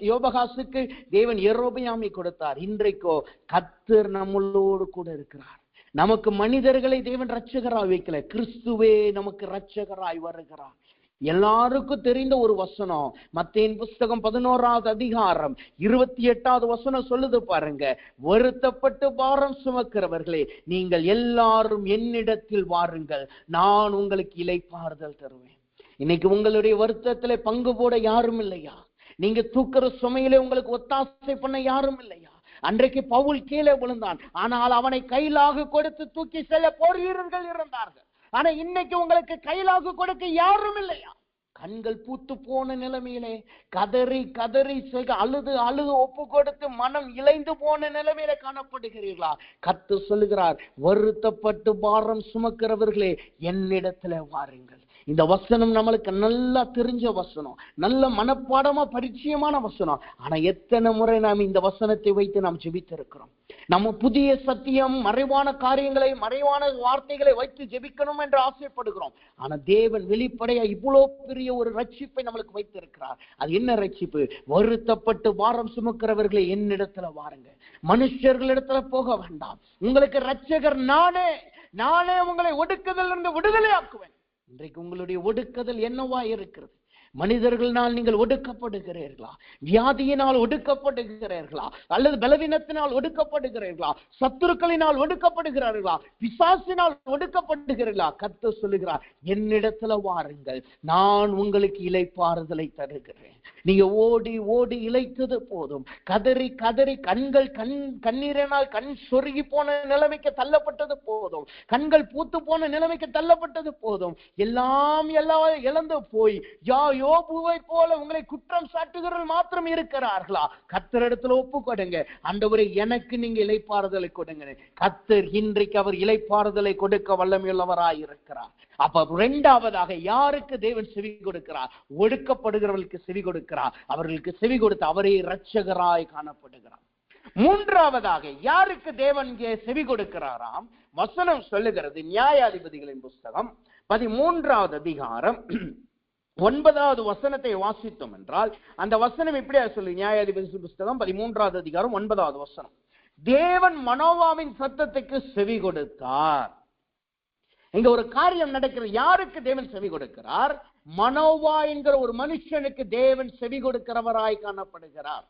யோபகாசுக்கு தேவன் யெரொபெயாமை கொடுத்தார். இன்றைக்கோ கர்த்தர் நம்மளோடு கூட இருக்கிறார். நமக்கு மனிதர்களை தேவன் இரட்சகராய் வைக்கல, கிறிஸ்துவே நமக்கு இரட்சகராய் வருகிறார். எல்லாருக்கும் தெரிந்த ஒரு வசனம், மத்தேயு புஸ்தகம் 11வது அதிகாரம் 28வது வசனம் சொல்லுது பாருங்க, வருத்தப்பட்டு பாரம் சுமக்கிறவர்களே நீங்கள் எல்லாரும் என்னிடத்தில் வாருங்கள், நான் உங்களுக்கு இளைப்பாறுதல் தருவேன். இன்னைக்கு உங்களுடைய வருத்தத்திலே பங்கு போட யாரும் இல்லையா? நீங்க தூக்குற சுமையிலே உங்களுக்கு ஒத்தாசை பண்ண யாரும் இல்லையா? அன்றைக்கு பவுல் கீழே விழுந்தான், ஆனால் அவனை கையிலாக கொடுத்து தூக்கி செல்ல போர் வீரர்கள் இருந்தார்கள். ஆனா இன்னைக்கு உங்களுக்கு கையிலாக கொடுக்க யாரும் இல்லையா? கண்கள் பூத்து போன நிலைமையிலே கதறி கதறி அழுது அழுது ஒப்பு கொடுத்து மனம் இழைந்து போன நிலைமையில காணப்படுகிறீர்களா? கர்த்தர் சொல்லுகிறார், வருத்தப்பட்டு பாரம் சுமக்கிறவர்களே என்னிடத்துல வாருங்கள். இந்த வசனம் நம்மளுக்கு நல்லா தெரிஞ்ச வசனம், நல்ல மனப்பாடமா பரிச்சயமான வசனம். ஆனா எத்தனை முறை நாம் இந்த வசனத்தை வைத்து நாம் ஜெபித்திருக்கிறோம்? நம்ம புதிய சத்தியம், மறைவான காரியங்களை, மறைவான வார்த்தைகளை வைத்து ஜெபிக்கணும் என்று ஆசைப்படுகிறோம். ஆனா தேவன் வெளிப்படையா இவ்வளவு பெரிய ஒரு ரட்சிப்பை நம்மளுக்கு வைத்திருக்கிறார். அது என்ன ரட்சிப்பு? வருத்தப்பட்டு பாரம் சுமக்கிறவர்களை என்னிடத்துல வாருங்க, மனுஷர்களிடத்துல போக வேண்டாம். உங்களுக்கு இரட்சகர் நானே உங்களை ஒடுக்குதல் இருந்து விடுதலை ஆக்குவேன். இன்றைக்கு உங்களுடைய ஒடுக்குதல் என்னவா இருக்கிறது? மனிதர்களினால் நீங்கள் ஒடுக்கப்படுகிறீர்களா? வியாதியினால் ஒடுக்கப்படுகிறீர்களா? அல்லது பலவீனத்தினால் ஒடுக்கப்படுகிறீர்களா? சத்துருக்களினால் ஒடுக்கப்படுகிறார்களா? பிசாசினால் ஒடுக்கப்படுகிறீர்களா? கர்த்தர் சொல்லுகிறார், என்னிடத்துல வாருங்கள், நான் உங்களுக்கு இளைப்பாறுதலை தருகிறேன். நீங்க ஓடி ஓடி இளைத்தது போதும். கதறி கதறி கண்ணீரினால் கண் சொருகி போன நிலைமைக்கு தள்ளப்பட்டது போதும். கண்கள் பூத்து போன நிலைமைக்கு தள்ளப்பட்டது போதும். எல்லாம் இழந்து போய் யோபுவை போல உங்களை குற்றம் சாட்டுகிறவர்கள் மாத்திரம் இருக்கிறார்களா? கர்த்தரிடத்துல ஒப்பு கொடுங்க. ஆண்டவரே, எனக்கு நீங்க இளைப்பாறுதலை கொடுங்க. கர்த்தர் இன்றைக்கு அவர் இளைப்பாறுதலை கொடுக்க வல்லமையுள்ளவராய் இருக்கிறார். அப்ப இரண்டாவதாக யாருக்கு தேவன் செவி கொடுக்கிறார்? ஒடுக்கப்படுகிறவர்களுக்கு செவி கொடுக்கிறார். அவர்களுக்கு செவி கொடுத்து அவரே இரட்சகராய் காணப்படுகிறார். மூன்றாவதாக யாருக்கு தேவன் செவி கொடுக்கிறாராம்? வசனம் சொல்லுகிறது, நியாயாதிபதிகளின் புஸ்தகம் 13வது அதிகாரம் 9வது வசனத்தை வாசித்தோம் என்றால், அந்த வசனம் இப்படியா சொல்லு. நியாயாதிபதி புஸ்தகம் 13வது அதிகாரம் 9வது வசனம், தேவன் மனோவாவின் சத்தத்துக்கு செவி கொடுத்தார். இங்க ஒரு காரியம் நடக்கிறது. யாருக்கு தேவன் செவி கொடுக்கிறார்? மனோவா என்கிற ஒரு மனுஷனுக்கு தேவன் செவி கொடுக்கிறவராய் காணப்படுகிறார்.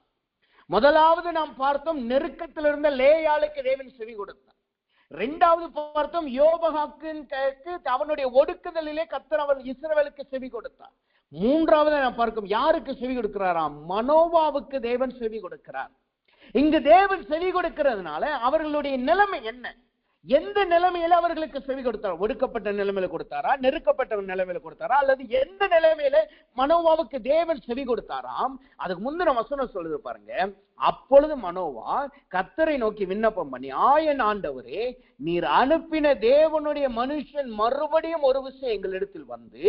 முதலாவது நாம் பார்த்தோம், நெருக்கத்தில் இருந்த லேயாளுக்கு தேவன் செவி கொடுத்தார். இரண்டாவது பார்த்தோம், யோபகாக்கு அவனுடைய ஒடுக்குதலிலே கர்த்தர் அவன் இஸ்ரவேலுக்கு செவி கொடுத்தார். மூன்றாவது நாம் பார்க்கும், யாருக்கு செவி கொடுக்கிறாராம்? மனோவாவுக்கு தேவன் செவி கொடுக்கிறார். இங்கு தேவன் செவி கொடுக்கிறதுனால அவர்களுடைய நிலைமை என்ன? எந்த நிலைமையில அவர்களுக்கு செவி கொடுத்தார்? ஒடுக்கப்பட்ட நிலைமையில கொடுத்தாரா? நெருக்கப்பட்ட நிலைமையில கொடுத்தாரா? அல்லது எந்த நிலைமையில மனோவாவுக்கு தேவன் செவி கொடுத்தாராம்? அதுக்கு முந்தின வசனம் சொல்லுது பாருங்க. அப்பொழுது மனோவா கர்த்தரை நோக்கி விண்ணப்பம் பண்ணி, ஆயன் ஆண்டவரே, நீர் அனுப்பின தேவனுடைய மனுஷன் மறுபடியும் ஒரு விஷயம் எங்களிடத்தில் வந்து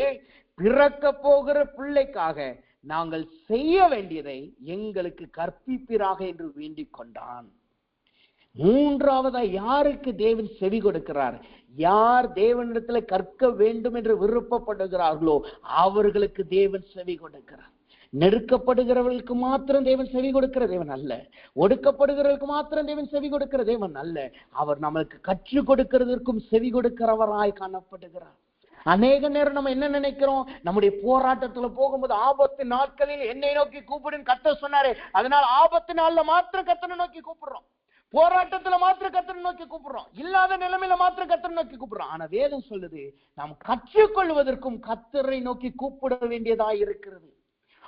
பிறக்க போகிற பிள்ளைக்காக நாங்கள் செய்ய வேண்டியதை எங்களுக்கு கற்பிப்பீராக என்று வேண்டிக் கொண்டான். மூன்றாவதா யாருக்கு தேவன் செவி கொடுக்கிறார்? யார் தேவனிடத்துல கற்க வேண்டும் என்று விருப்பப்படுகிறார்களோ அவர்களுக்கு தேவன் செவி கொடுக்கிறார். நெருக்கப்படுகிறவர்களுக்கு மாத்திரம் தேவன் செவி கொடுக்கிற தேவன் அல்ல. ஒடுக்கப்படுகிறவர்களுக்கு மாத்திரம் தேவன் செவி கொடுக்கிற தேவன் அல்ல. அவர் நம்மளுக்கு கற்றுக் கொடுக்கிறதற்கும் செவி கொடுக்கிறவராய் காணப்படுகிறார். அநேக நேரம் நம்ம என்ன நினைக்கிறோம்? நம்முடைய போராட்டத்துல போகும்போது, ஆபத்து நாட்களில் என்னை நோக்கி கூப்பிடுன்னு கர்த்தர் சொன்னாரே, அதனால ஆபத்து நாள்ல மாத்திரம் கர்த்தரை நோக்கி கூப்பிடுறோம். போராட்டத்துல மாத்திரம் கர்த்தரை நோக்கி கூப்பிடுறோம். இல்லாத நிலைமையில மாத்திரம் கர்த்தரை நோக்கி கூப்பிடுறோம். ஆனா வேதம் சொல்லுது, நாம் கற்றுக்கொள்வதற்கும் கர்த்தரை நோக்கி கூப்பிட வேண்டியதா இருக்கிறது.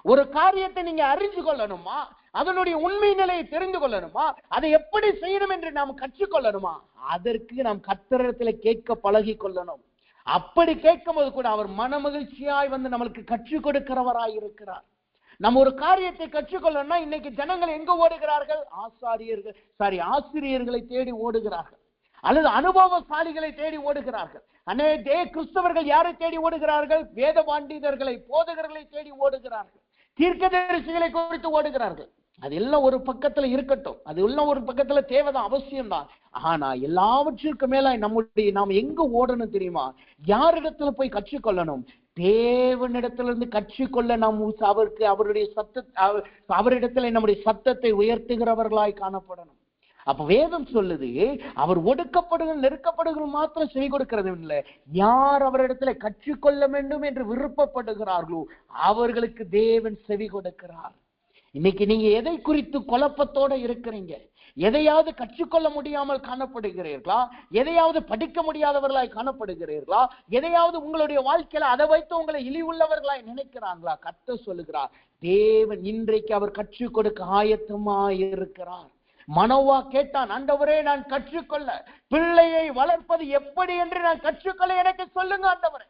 ஒரு காரியத்தை நீங்க அறிஞ்சு கொள்ளணுமா? அதனுடைய உண்மை நிலையை தெரிந்து கொள்ளணுமா? அதை எப்படி செய்யணும் என்று நாம் கற்றுக்கொள்ளணுமா? அதற்கு நாம் கர்த்தரிடத்துல கேட்க பழகி கொள்ளணும். அப்படி கேட்கும் போது கூட அவர் மன மகிழ்ச்சியாய் வந்து நம்மளுக்கு கற்றுக் கொடுக்கிறவராய் இருக்கிறார். நம்ம ஒரு காரியத்தை கற்றுக்கொள்ளணும்னா இன்னைக்கு ஜனங்கள் எங்க ஓடுகிறார்கள்? ஆசிரியர்களை தேடி ஓடுகிறார்கள், அல்லது அனுபவசாலிகளை தேடி ஓடுகிறார்கள். அநேக கிறிஸ்தவர்கள் யாரை தேடி ஓடுகிறார்கள்? வேத பண்டிதர்களை, போதகர்களை தேடி ஓடுகிறார்கள். தீர்க்கதரிசிகளை குறித்து ஓடுகிறார்கள். அதெல்லாம் ஒரு பக்கத்துல இருக்கட்டும், அது எல்லாம் ஒரு பக்கத்துல தேவைதான், அவசியம்தான். ஆனா எல்லாவற்றிற்கும் மேல நாம் எங்க ஓடணும் தெரியுமா? யாரிடத்துல போய் கற்றுக்கொள்ளணும்? தேவனிடத்திலிருந்து கற்றுக்கொள்ள நாம் அவரிடத்துல நம்முடைய சத்தத்தை உயர்த்துகிறவர்களாய் காணப்படணும். அப்ப வேதம் சொல்லுது, அவர் ஒடுக்கப்படுகிற நெருக்கப்படுகிற மாத்திரம் செவி கொடுக்கிறது இல்லை, யார் அவரிடத்துல கற்றுக்கொள்ள வேண்டும் என்று விருப்பப்படுகிறார்களோ அவர்களுக்கு தேவன் செவி கொடுக்கிறார். இன்னைக்கு நீங்க எதை குறித்து குழப்பத்தோட இருக்கிறீங்க? எதையாவது கற்றுக்கொள்ள முடியாமல் காணப்படுகிறீர்களா? எதையாவது படிக்க முடியாதவர்களாய் காணப்படுகிறீர்களா? எதையாவது உங்களுடைய வாழ்க்கையில அதை வைத்து உங்களை இழிவுள்ளவர்களாய் நினைக்கிறாங்களா? கர்த்தர் சொல்லுகிறார், தேவன் இன்றைக்கு அவர் கற்றுக் கொடுக்க ஆயத்தமாய் இருக்கிறார். மனோவா கேட்டான், ஆண்டவரே, நான் கற்றுக்கொள்ள, பிள்ளையை வளர்ப்பது எப்படி என்று நான் கற்றுக்கொள்ள எனக்கு சொல்லுங்க ஆண்டவரே.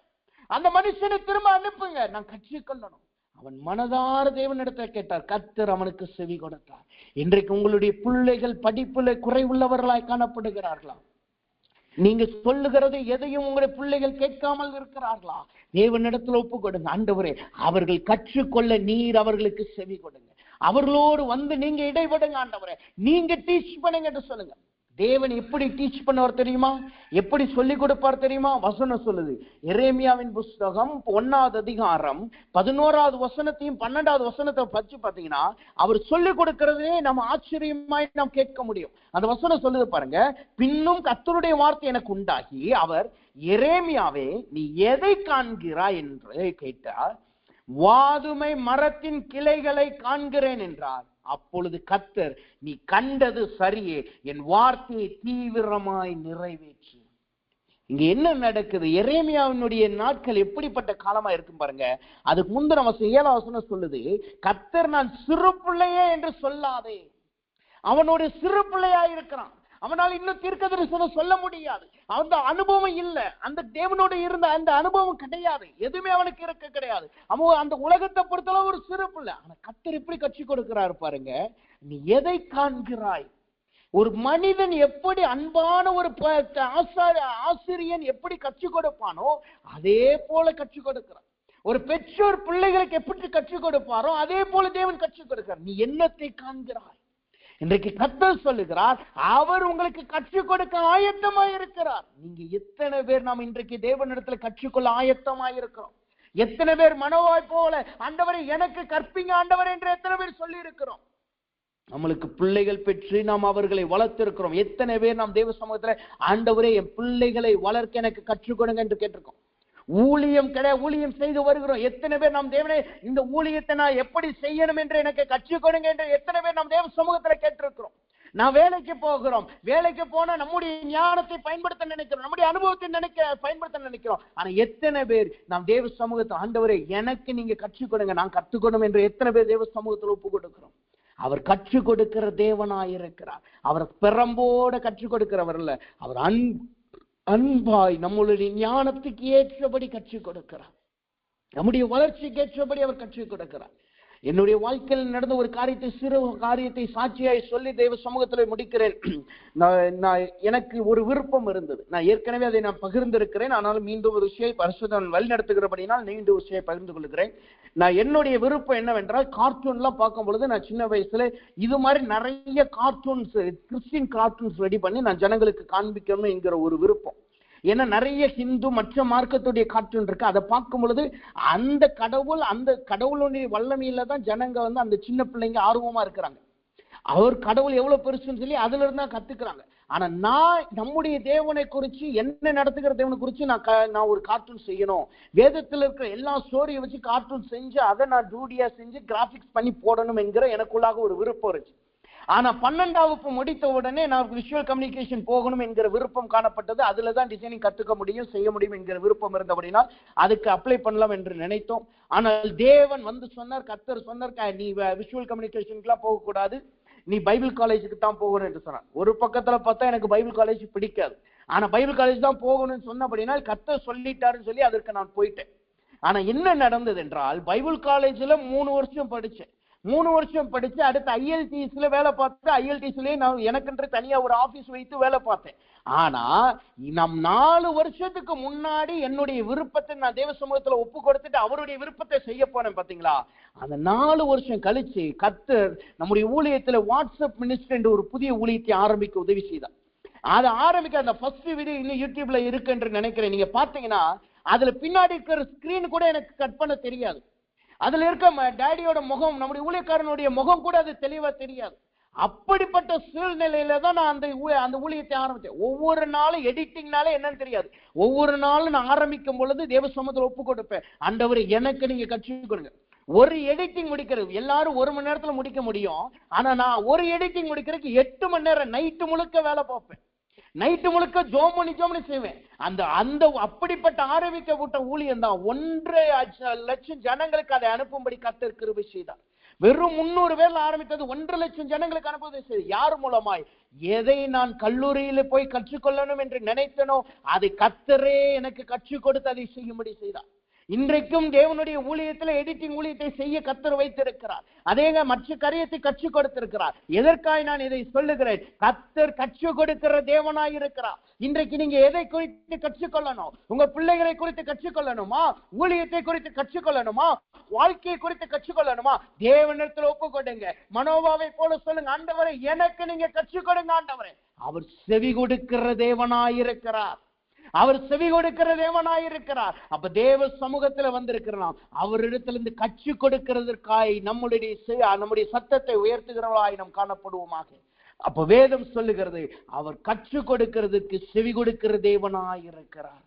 அந்த மனுஷனை திரும்ப அனுப்புங்க, நான் கற்றுக்கொள்ளணும். அவன் மனதார தேவனிடத்தை கேட்டார். கர்த்தர் அவனுக்கு செவி கொடுத்தார். இன்றைக்கு உங்களுடைய பிள்ளைகள் படிப்புல குறைவுள்ளவர்களாய் காணப்படுகிறார்களா? நீங்க சொல்லுகிறது எதையும் உங்களுடைய பிள்ளைகள் கேட்காமல் இருக்கிறார்களா? தேவனிடத்துல ஒப்பு கொடுங்க. ஆண்டவரே, அவர்கள் கற்றுக்கொள்ள நீர் அவர்களுக்கு செவி கொடுங்க. அவர்களோடு வந்து நீங்க இடைபடுங்க ஆண்டவரே, நீங்க டீச் பண்ணுங்க என்று சொல்லுங்க. தேவன் எப்படி டீச் பண்ணவர் தெரியுமா? எப்படி சொல்லிக் கொடுப்பார் தெரியுமா? வசனம் சொல்லுது, எரேமியாவின் புஸ்தகம் 1வது அதிகாரம் 11வது வசனத்தையும் 12வது வசனத்தை பற்றி பார்த்தீங்கன்னா, அவர் சொல்லிக் கொடுக்கிறதே நம்ம ஆச்சரியமாய் நாம் கேட்க முடியும். அந்த வசனம் சொல்லுது பாருங்க, பின்னும் கர்த்தருடைய வார்த்தை எனக்கு உண்டாகி, அவர் எரேமியாவே, நீ எதை காண்கிறாய் என்று கேட்டார். வாதுமை மரத்தின் கிளைகளை காண்கிறேன் என்றார். அப்பொழுது கர்த்தர், நீ கண்டது சரியே, என் வார்த்தையை தீவிரமாய் நிறைவேற்று. இங்க என்ன நடக்குது? எரேமியாவினுடைய நாட்கள் எப்படிப்பட்ட காலமா இருக்கும் பாருங்க. அதுக்கு முந்தின வசனம் 7ஆம் வசனம் சொல்லுது, கர்த்தர் நான் சிறு பிள்ளையே என்று சொல்லாதே. அவனோட சிறு பிள்ளையா இருக்கிறான். அவனால் இன்னும் தீர்க்கதரிசனம் சொல்ல முடியாது. அந்த அனுபவம் இல்லை. அந்த தேவனோடு இருந்த அந்த அனுபவம் கிடையாது. எதுவுமே அவனுக்கு இருக்க கிடையாது. அவன் அந்த உலகத்தை பொறுத்தளவு ஒரு சிறு பிள்ளை. ஆனா கர்த்தர் எப்படி கட்சி கொடுக்கிறாரு பாருங்க. நீ எதை காண்கிறாய்? ஒரு மனிதன் எப்படி அன்பான ஒரு ஆசிரியன் எப்படி கற்றுக் கொடுப்பானோ அதே போல கற்றுக் கொடுக்கிறான். ஒரு பெற்றோர் பிள்ளைகளுக்கு எப்படி கற்றுக் கொடுப்பாரோ அதே போல தேவன் கற்றுக் கொடுக்கிறார். நீ என்னத்தை காண்கிறாய்? இன்றைக்கு கர்த்தர் சொல்லுகிறார், அவர் உங்களுக்கு கற்றுக் கொடுக்க ஆயத்தமாய் இருக்கிறார். நீங்க எத்தனை பேர் நாம் இன்றைக்கு தேவனிடத்துல கற்றுக்கொள்ள ஆயத்தமாய் இருக்கிறோம்? எத்தனை பேர் மனோவாய் போல ஆண்டவரை எனக்கு கற்பிங்க ஆண்டவர் என்று எத்தனை பேர் சொல்லி இருக்கிறோம்? நம்மளுக்கு பிள்ளைகள் பெற்று நாம் அவர்களை வளர்த்திருக்கிறோம். எத்தனை பேர் நாம் தேவ சமூகத்துல ஆண்டவரே என் பிள்ளைகளை வளர்க்க எனக்கு கற்றுக் கொடுங்க என்று கேட்டிருக்கோம். ஊழியம் செய்து வருகிறோம். எத்தனை பேர் நாம் தேவனே இந்த ஊழியத்தை நான் எப்படி செய்யணும் என்று எனக்கு கற்றுக் கொடுங்க என்று எத்தனை பேர் நாம் தேவ சமூகத்துல கேட்டிருக்கிறோம். நான் வேலைக்கு போகிறோம். வேலைக்கு போனா நம்முடைய ஞானத்தை பயன்படுத்த நினைக்கிறோம், நம்முடைய அனுபவத்தை பயன்படுத்த நினைக்கிறோம். ஆனா எத்தனை பேர் நாம் தேவ சமூகத்தை ஆண்டவரே எனக்கு நீங்க கற்றுக் கொடுங்க, நான் கற்றுக்கணும் என்று எத்தனை பேர் தேவ சமூகத்தில் ஒப்பு கொடுக்கிறோம்? அவர் கற்றுக் கொடுக்கிற தேவனாயிருக்கிறார். அவர் பெரம்போட கற்றுக் கொடுக்கிறவர் இல்ல, அவர் அன்பாய் நம்மளுடைய ஞானத்துக்கு ஏற்றபடி கற்றுக் கொடுக்கிறார். நம்முடைய வளர்ச்சிக்கு ஏற்றபடி அவர் கற்றுக் கொடுக்கிறார். என்னுடைய வாழ்க்கையில் நடந்த ஒரு காரியத்தை, சிறு காரியத்தை சாட்சியாய் சொல்லி தெய்வ சமூகத்தில் முடிக்கிறேன். எனக்கு ஒரு விருப்பம் இருந்தது. நான் ஏற்கனவே அதை நான் பகிர்ந்திருக்கிறேன். ஆனாலும் மீண்டும் ஒரு விஷயம் பரிசுத்தன் வழி நடத்துகிறபடினால் மீண்டும் ஒரு விஷயம் பகிர்ந்து கொள்கிறேன். நான் என்னுடைய விருப்பம் என்னவென்றால், கார்ட்டூன்லாம் பார்க்கும் பொழுது நான் சின்ன வயசுல இது மாதிரி நிறைய கார்ட்டூன்ஸ், கிறிஸ்டின் கார்ட்டூன்ஸ் ரெடி பண்ணி நான் ஜனங்களுக்கு காண்பிக்கணும் என்கிற ஒரு விருப்பம். ஏன்னா நிறைய ஹிந்து மற்ற மார்க்கத்துடைய கார்ட்டூன் இருக்கு. அதை பார்க்கும் பொழுது அந்த கடவுளுடைய வல்லமையில தான் ஜனங்க அந்த சின்ன பிள்ளைங்க ஆர்வமா இருக்கிறாங்க. அவர் கடவுள் எவ்வளவு பெருசுன்னு சொல்லி அதுல இருந்தா கத்துக்கிறாங்க. ஆனா நான் நம்முடைய தேவனை குறிச்சு, என்ன நடத்துகிற தேவனை குறிச்சு நான் ஒரு கார்ட்டூன் செய்யணும். வேதத்தில் இருக்கிற எல்லா ஸ்டோரியை வச்சு கார்ட்டூன் செஞ்சு அதை நான் டூடியா செஞ்சு கிராபிக்ஸ் பண்ணி போடணும் என்கிற எனக்குள்ளாக ஒரு விருப்பம் இருந்துச்சு. ஆனா 12ஆம் வகுப்பு முடித்த உடனே நான் விஷுவல் கம்யூனிகேஷன் போகணும் என்கிற விருப்பம் காணப்பட்டது. அதுலதான் டிசைனிங் கத்துக்க முடியும், செய்ய முடியும் என்கிற விருப்பம் இருந்தபடினால் அதுக்கு அப்ளை பண்ணலாம் என்று நினைத்தோம். ஆனால் தேவன் சொன்னார், கர்த்தர் சொன்னார், நீ விஷுவல் கம்யூனிகேஷனுக்குலாம் போகக்கூடாது, நீ பைபிள் காலேஜுக்கு தான் போகணும் என்று சொன்னார். ஒரு பக்கத்துல பார்த்தா எனக்கு பைபிள் காலேஜ் பிடிக்காது. ஆனா பைபிள் காலேஜ் தான் போகணும்னு சொன்னபடினால் கர்த்தர் சொல்லிட்டாருன்னு சொல்லி அதற்கு நான் போயிட்டேன். ஆனா என்ன நடந்தது என்றால், பைபிள் காலேஜ்ல 3 வருஷம் படிச்சேன். 3 வருஷம் படிச்சு அடுத்து ILTSல வேலை பார்த்து, ILTSலயே நான் எனக்கென்று தனியா ஒரு ஆபீஸ் வைத்து வேலை பார்த்தேன். ஆனா நம் 4 வருஷத்துக்கு முன்னாடி என்னுடைய விருப்பத்தை நான் தேவ சமூகத்துல ஒப்பு கொடுத்துட்டு அவருடைய விருப்பத்தை செய்ய போனேன். பாத்தீங்களா? அந்த 4 வருஷம் கழிச்சு கர்த்தர் நம்முடைய ஊழியத்துல வாட்ஸ்அப் மினிஸ்ட்ரி என்ற ஒரு புதிய ஊழியத்தை ஆரம்பிக்க உதவி செய்தார். அதை ஆரம்பிக்க அந்த ஃபர்ஸ்ட் வீடியோ இன்னும் யூடியூப்ல இருக்கு என்று நினைக்கிறேன். நீங்க பாத்தீங்கன்னா அதுல பின்னாடி இருக்கிற ஸ்கிரீன் கூட எனக்கு கட் பண்ண தெரியாது. அதுல இருக்க டேடியோட முகம், நம்முடைய ஊழியக்காரனுடைய முகம் கூட அது தெளிவா தெரியாது. அப்படிப்பட்ட சூழ்நிலையில தான் நான் அந்த ஊழியத்தை ஆரம்பித்தேன். ஒவ்வொரு நாளும் எடிட்டிங்னாலே என்னன்னு தெரியாது. ஒவ்வொரு நாளும் நான் ஆரம்பிக்கும் பொழுது தேவ சமூகத்துல ஒப்பு கொடுப்பேன், ஆண்டவரே எனக்கு நீங்க கற்றுக் கொடுங்க. ஒரு எடிட்டிங் முடிக்கிறது எல்லாரும் 1 மணி நேரத்துல முடிக்க முடியும். ஆனா நான் ஒரு எடிட்டிங் முடிக்கிறதுக்கு 8 மணி நேரம் நைட்டு முழுக்க வேலை பார்ப்பேன். நைட்டு முழுக்க ஜோமணி செய்வேன். அந்த அப்படிப்பட்ட ஆரம்பிக்க விட்ட ஊழியம் தான் 1.5 லட்சம் ஜனங்களுக்கு அதை அனுப்பும்படி கர்த்தர் கிருபை செய்தார். வெறும் 300 பேர்ல ஆரம்பித்தது 1.5 லட்சம் ஜனங்களுக்கு அனுப்புவதை செய்து. யார் மூலமாய்? எதை நான் கல்லூரியில போய் கற்றுக்கொள்ளணும் என்று நினைத்தனோ அதை கர்த்தரே எனக்கு கற்றுக் கொடுத்து அதை செய்யும்படி செய்தார். இன்றைக்கும் தேவனுடைய ஊழியத்தில் எடிட்டிங் ஊழியத்தை செய்ய கர்த்தர் வைத்திருக்கிறார். அதேங்க மற்ற காரியத்தை கற்றுக் கொடுத்திருக்கிறார். எதற்காக நான் இதை சொல்லுகிறேன்? கர்த்தர் கற்றுக் கொடுக்கிற தேவனாய் இருக்கிறார். இன்றைக்கு நீங்க எதை குறித்து கற்றுக்கொள்ளணும்? உங்க பிள்ளைகளை குறித்து கற்றுக்கொள்ளணுமா? ஊழியத்தை குறித்து கற்றுக்கொள்ளணுமா? வாழ்க்கையை குறித்து கற்றுக்கொள்ளணுமா? தேவனிடத்தில் ஒப்பு கொடுங்க. மனோபாவை போல சொல்லுங்க, ஆண்டவரே எனக்கு நீங்க கற்றுக் கொடுங்க ஆண்டவரே. அவர் செவி கொடுக்கிற தேவனாயிருக்கிறார். அவர் செவி கொடுக்கிற தேவனாயிருக்கிறார். அப்ப தேவ சமூகத்துல வந்திருக்கிறோம். அவரிடத்திலிருந்து கற்றுக் கொடுக்கிறதற்காய் நம்முடைய சத்தத்தை உயர்த்துகிறவர்களாய் நாம் காணப்படுவோமாக. அப்ப வேதம் சொல்லுகிறது, அவர் கற்றுக் கொடுக்கிறதுக்கு செவி கொடுக்கிற தேவனாயிருக்கிறார்.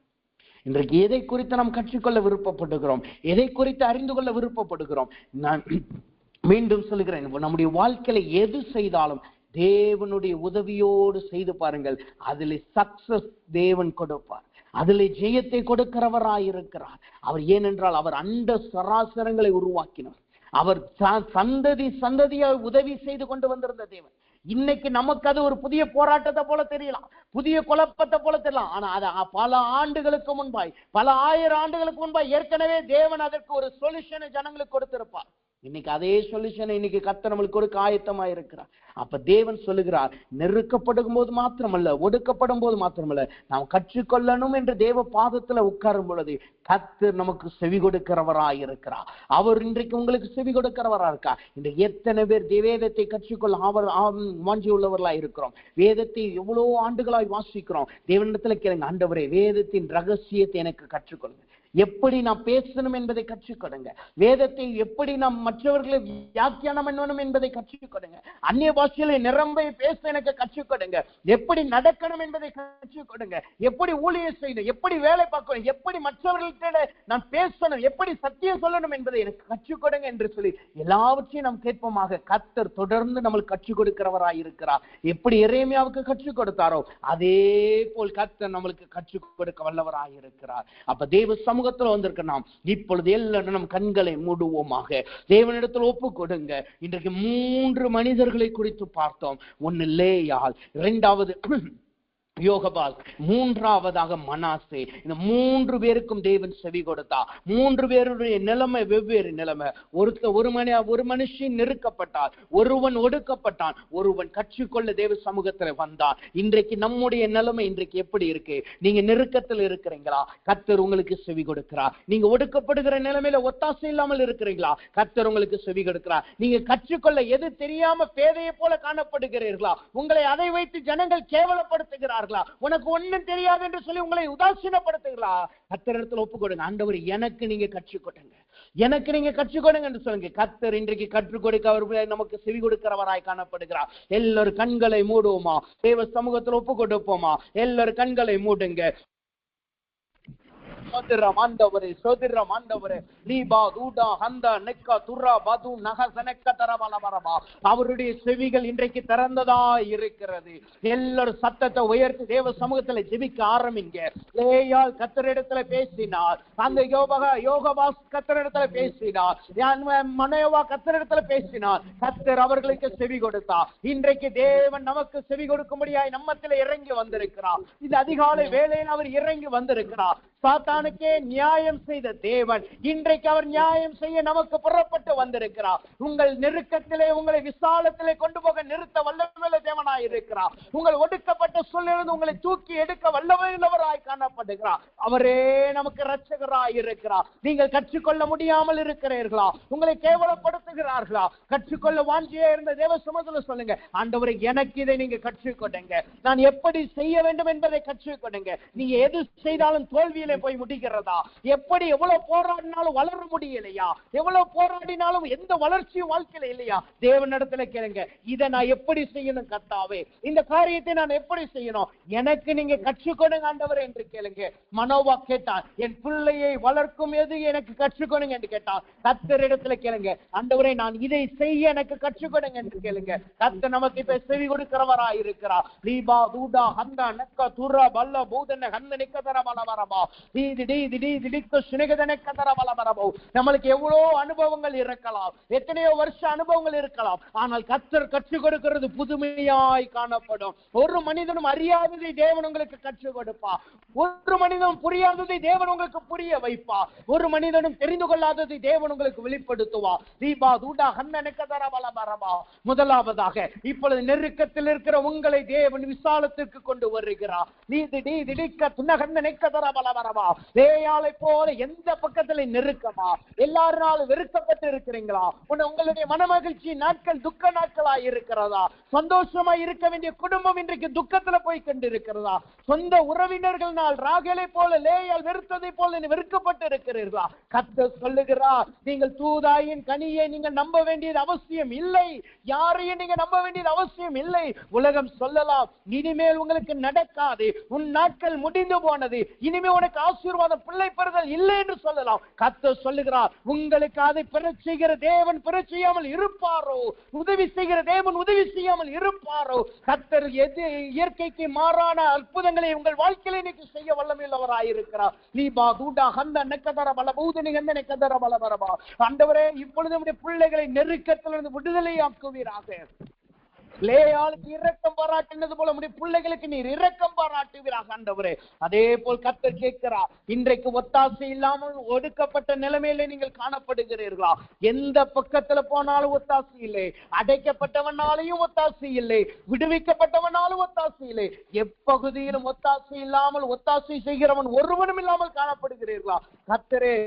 இன்றைக்கு எதை குறித்து நாம் கற்றுக்கொள்ள விருப்பப்படுகிறோம், எதை குறித்து அறிந்து கொள்ள விருப்பப்படுகிறோம்? நான் மீண்டும் சொல்கிறேன், நம்முடைய வாழ்க்கையில எது செய்தாலும் தேவனுடைய உதவியோடு செய்து பாருங்கள். அதில் சக்சஸ் தேவன் கொடுப்பார், அதில் ஜெயத்தை கொடுக்கிறவராயிருக்கிறார் அவர். ஏனென்றால் அவர் அண்ட சராசரங்களை உருவாக்கினார். அவர் சந்ததி சந்ததியால் உதவி செய்து கொண்டு வந்திருந்த தேவன். இன்னைக்கு நமக்கு அது ஒரு புதிய போராட்டத்தை போல தெரியலாம், புதிய குழப்பத்தை போல தெரியலாம். ஆனா அது பல ஆண்டுகளுக்கு முன்பாய், பல ஆயிரம் ஆண்டுகளுக்கு முன்பாய் ஏற்கனவே தேவன் அதற்கு ஒரு சொல்யூஷனை ஜனங்களுக்கு கொடுத்திருப்பார். இன்னைக்கு அதே சொல்யூஷனை இன்னைக்கு கர்த்தர் நம்மளுக்கு கொடுக்க ஆயத்தமா இருக்கிறார். அப்ப தேவன் சொல்லுகிறார், நெருக்கப்படும் போது மாத்திரமல்ல, ஒடுக்கப்படும் போது மாத்திரமல்ல, நாம் கற்றுக்கொள்ளணும் என்று தேவ பாதத்துல உட்காரும் பொழுது கர்த்தர் நமக்கு செவி கொடுக்கிறவராய் இருக்கிறார். அவர் இன்றைக்கு உங்களுக்கு செவி கொடுக்கிறவரா இருக்கா? இன்றைக்கு எத்தனை பேர் வேதத்தை கற்றுக்கொள்ள வாஞ்சி உள்ளவர்களாய் இருக்கிறோம். வேதத்தை எவ்வளவு ஆண்டுகளாய் வாசிக்கிறோம். தேவனிடத்துல கேளுங்க, ஆண்டவரே வேதத்தின் ரகசியத்தை எனக்கு கற்றுக்கொள்ளுங்க. எப்படி நாம் பேசணும் என்பதை கற்றுக்கொடுங்க. வேதத்தை எப்படி நாம் மற்றவர்களை வியாக்கியானம் பண்ணணும் என்பதை கற்றுக்கொடுங்க. அந்நிய பாஷையில நிரம்ப பேச எனக்கு கற்றுக்கொடுங்க. எப்படி நடக்கணும் என்பதை கற்றுக்கொடுங்க. எப்படி ஊழியம் செய்யணும், எப்படி வேலை பார்க்கணும், எப்படி மற்றவர்கள்ட்ட நான் பேசணும், எப்படி சத்தியம் சொல்லணும் என்பதை எனக்கு கற்றுக்கொடுங்க என்று சொல்லி எல்லாவற்றையும் நாம் கேட்போமாக. கர்த்தர் தொடர்ந்து நம்மளுக்கு கற்றுக் கொடுக்கிறவராய் இருக்கிறார். எப்படி எரேமியாவுக்கு கற்றுக் கொடுத்தாரோ அதே போல் கர்த்தர் நம்மளுக்கு கற்றுக் கொடுக்க வல்லவராய் இருக்கிறார். அப்ப தேவ சமூகத்தில் வந்திருக்க நாம் இப்பொழுது எல்லாரும் நம் கண்களை மூடுவோமாக. தேவனிடத்தில் ஒப்பு கொடுங்க. இன்றைக்கு 3 மனிதர்களை குறித்து பார்த்தோம். ஒன்னு லேயாள், 2வது யோகபால், 3வதாக மனாசே. இந்த 3 பேருக்கும் தேவன் செவி கொடுத்தா. 3 பேருடைய நிலைமை வெவ்வேறு நிலைமை. ஒரு மனுஷன் நெருக்கப்பட்டார், ஒருவன் ஒடுக்கப்பட்டான், ஒருவன் கற்றுக்கொள்ள தேவ சமூகத்தில் வந்தான். இன்றைக்கு நம்முடைய நிலைமை இன்றைக்கு எப்படி இருக்கு? நீங்க நெருக்கத்தில் இருக்கிறீங்களா? கர்த்தர் உங்களுக்கு செவி கொடுக்கிறார். நீங்க ஒடுக்கப்படுகிற நிலைமையில ஒத்தாசை இல்லாமல் இருக்கிறீங்களா? கர்த்தர் உங்களுக்கு செவி கொடுக்கிறார். நீங்க கற்றுக்கொள்ள எது தெரியாம பேதையை போல காணப்படுகிறீர்களா? உங்களை அதை வைத்து ஜனங்கள் கேவலப்படுத்துகிறார். உனக்கு ஒண்ணும் தெரியாது என்று சொல்லி உங்களை உதாசீனப்படுத்துகிறா? கர்த்தரிடத்தில் ஒப்பு கொடுங்க. ஆண்டவர் எனக்கு நீங்க கற்றுக் கொடுங்க, எனக்கு நீங்க கற்றுக் கொடுங்க என்று சொல்லுங்க. கர்த்தர் இன்றைக்கு கற்றுக் கொடுக்க அவர் நமக்கு செவி கொடுக்கிறவராய் காணப்படுகிறார். எல்லாரும் கண்களை மூடுவோமா? தேவ சமூகத்தில் ஒப்பு கொடுப்போமா? எல்லாரும் கண்களை மூடுங்க. சோதிரம் ஆண்டவரே, சோதிரம் ஆண்டவரே. லீபா தூடா ஹந்தா நெக்கா துரா பது நகசனக்க தரவலவரமா. அவருடைய செவிகள் இன்றைக்கு திறந்ததா இருக்கிறது. எல்லாரும் சத்தத்தை உயர்த்தி தேவ சமூகத்துல ஜெபிக்க ஆரம்பிங்க. லேயாள் கர்த்தரிடத்துல பேசினார், அந்த யோகபாஸ் கர்த்தரிடத்துல பேசினார், மனோவா கர்த்தரிடத்துல பேசினார். கர்த்தர் அவர்களுக்கு செவி கொடுத்தார். இன்றைக்கு தேவன் நமக்கு செவி கொடுக்கும்படியாய் நம்மத்தில இறங்கி வந்திருக்கிறார். இந்த அதிகாலை வேளையில் அவர் இறங்கி வந்திருக்கிறார். சாத்தானுக்கே நியாயம் செய்த தேவன் இன்றைக்கு அவர் நியாயம் செய்ய நமக்கு புறப்பட்டு வந்திருக்கிறார். உங்கள் நெருக்கத்திலே, உங்களை விசாலத்திலே கொண்டு போக நிறுத்த வல்லமையுள்ள தேவனாய் இருக்கிறார். உங்கள் ஒடுக்கப்பட்ட சூழ்நிலை உங்களை தூக்கி எடுக்க வல்லமையுள்ளவராய் காணப்படுகிறார். அவரே நமக்கு இரட்சகராய் இருக்கிறார். நீங்கள் கற்றுக்கொள்ள முடியாமல் இருக்கிறீர்களா? உங்களை கேவலப்படுத்துகிறார்களா? கற்றுக்கொள்ள வாஞ்சியே இருந்த தேவ சமூகத்தில் சொல்லுங்க, ஆண்டவரே எனக்கு இதை நீங்க கற்றுக்கொடுங்க. நான் எப்படி செய்ய வேண்டும் என்பதை கற்றுக்கொடுங்க. நீங்க எது செய்தாலும் தோல்வியில போய் முடிக்கிறதா? எப்படி எவ்வளவு போராடினாலும் வளர முடியலையா? எவ்வளவு போராடினாலும் எந்த வளர்ச்சியும் வாழ்க்கையில இல்லையா? தேவனிடத்துல கேளுங்க, இதை நான் எப்படி செய்யணும் கர்த்தாவே? இந்த காரியத்தை நான் எப்படி செய்யணும்? எனக்கு நீங்க கற்றுக்கொடுங்க ஆண்டவரே என்று கேளுங்க. மனோவா கேட்டான், என் பிள்ளையை வளர்க்கும் எது எனக்கு கற்றுக்கொடுங்க என்று கேட்டான். கர்த்தரிடத்துல கேளுங்க, ஆண்டவரே நான் இதை செய்ய எனக்கு கற்றுக்கொடுங்க என்று கேளுங்க. கர்த்தர் நமக்கு இப்ப செவி கொடுக்கிறவராய் இருக்கிறார். லீபா தூடா ஹந்தா நக்க துரா பல்ல பூதன ஹந்த நிக்கதர பலவரபா. நம்மளுக்கு எவ்வளவு அனுபவங்கள் இருக்கலாம், எத்தனையோ வருஷ அனுபவங்கள் இருக்கலாம். ஆனால் கர்த்தர் கற்றுக் கொடுக்கிறது புதுமையாய் காணப்படும். ஒரு மனிதனும் அறியாததை தேவன் உங்களுக்கு கற்றுக் கொடுப்பா. ஒரு மனிதனும் புரியாததை தேவன் உங்களுக்கு புரிய வைப்பா. ஒரு மனிதனும் தெரிந்து கொள்ளாததை தேவன் உங்களுக்கு வெளிப்படுத்துவா. தீபா தூடா ஹந்த நெக்கதர பலவரபா. முதலாவதாக இப்பொழுது நெருக்கத்தில் இருக்கிற உங்களை தேவன் விசாலத்திற்கு கொண்டு வருகிறார். லேயாளை போல எந்த பக்கத்துல நெருக்கமா, எல்லாருனாலும் வெறுக்கப்பட்டு இருக்கிறீங்களா? உங்களுடைய மனமகிழ்ச்சி நாட்கள் துக்க நாட்களா இருக்கிறதா? சந்தோஷமா இருக்க வேண்டிய குடும்பம் இன்றைக்கு துக்கத்துல போய் கொண்டிருக்கிறதா? சொந்த உறவினர்கள் ராகேலை போல லேயால் வெறுத்ததை போல வெறுக்கப்பட்டு இருக்கிறீர்களா? கர்த்தர் சொல்லுகிறார், நீங்கள் தூதாயின் கனியை நீங்கள் நம்ப வேண்டியது அவசியம் இல்லை. யாரையும் நீங்க நம்ப வேண்டியது அவசியம் இல்லை. உலகம் சொல்லலாம், இனிமேல் உங்களுக்கு நடக்காது, உன் நாட்கள் முடிந்து போனது, இனிமே உனக்கு ஆசீர்வாதம் பிள்ளை பெறுதல் இல்லை என்று சொல்லலாம். கர்த்தர் சொல்லுகிறார், உங்களுக்கு அதை பெறச் செய்கிற தேவன் பெறச் செய்யாமல் இருப்பாரோ? உதவி செய்கிற தேவன் உதவி செய்யாமல் இருப்பாரோ? கர்த்தர் எது இயற்கைக்கு மாறான அற்புதங்களை உங்கள் வாழ்க்கையில இன்னைக்கு செய்ய வல்லமையுள்ளவராயிருக்கிறார். லீபா தூடா ஹந்த நெக்கதர பல பூதனி ஹந்த நெக்கதர பல பரபா. ஆண்டவரே, இப்பொழுது நம்முடைய பிள்ளைகளை நெருக்கத்திலிருந்து விடுதலையாக்குவீராக. லேயாளுக்கு இரக்கம் பாராட்டினது போல நம்முடைய பிள்ளைகளுக்கு நீர் இரக்கம் பாராட்டுவீராக ஆண்டவரே. அதே போல் கர்த்தர் கேட்கிறார், இன்றைக்கு ஒத்தாசை இல்லாமல் ஒடுக்கப்பட்ட நிலைமையில நீங்கள் காணப்படுகிறீர்களா? எந்த பக்கத்துல போனாலும் ஒத்தாசை இல்லை, அடைக்கப்பட்டவனாலையும் ஒத்தாசை இல்லை, விடுவிக்கப்பட்டவனாலும் ஒத்தாசை இல்லை, எப்பகுதியிலும் ஒத்தாசை இல்லாமல் ஒத்தாசை செய்கிறவன் ஒருவனும் இல்லாமல் காணப்படுகிறீர்களா? கர்த்தரே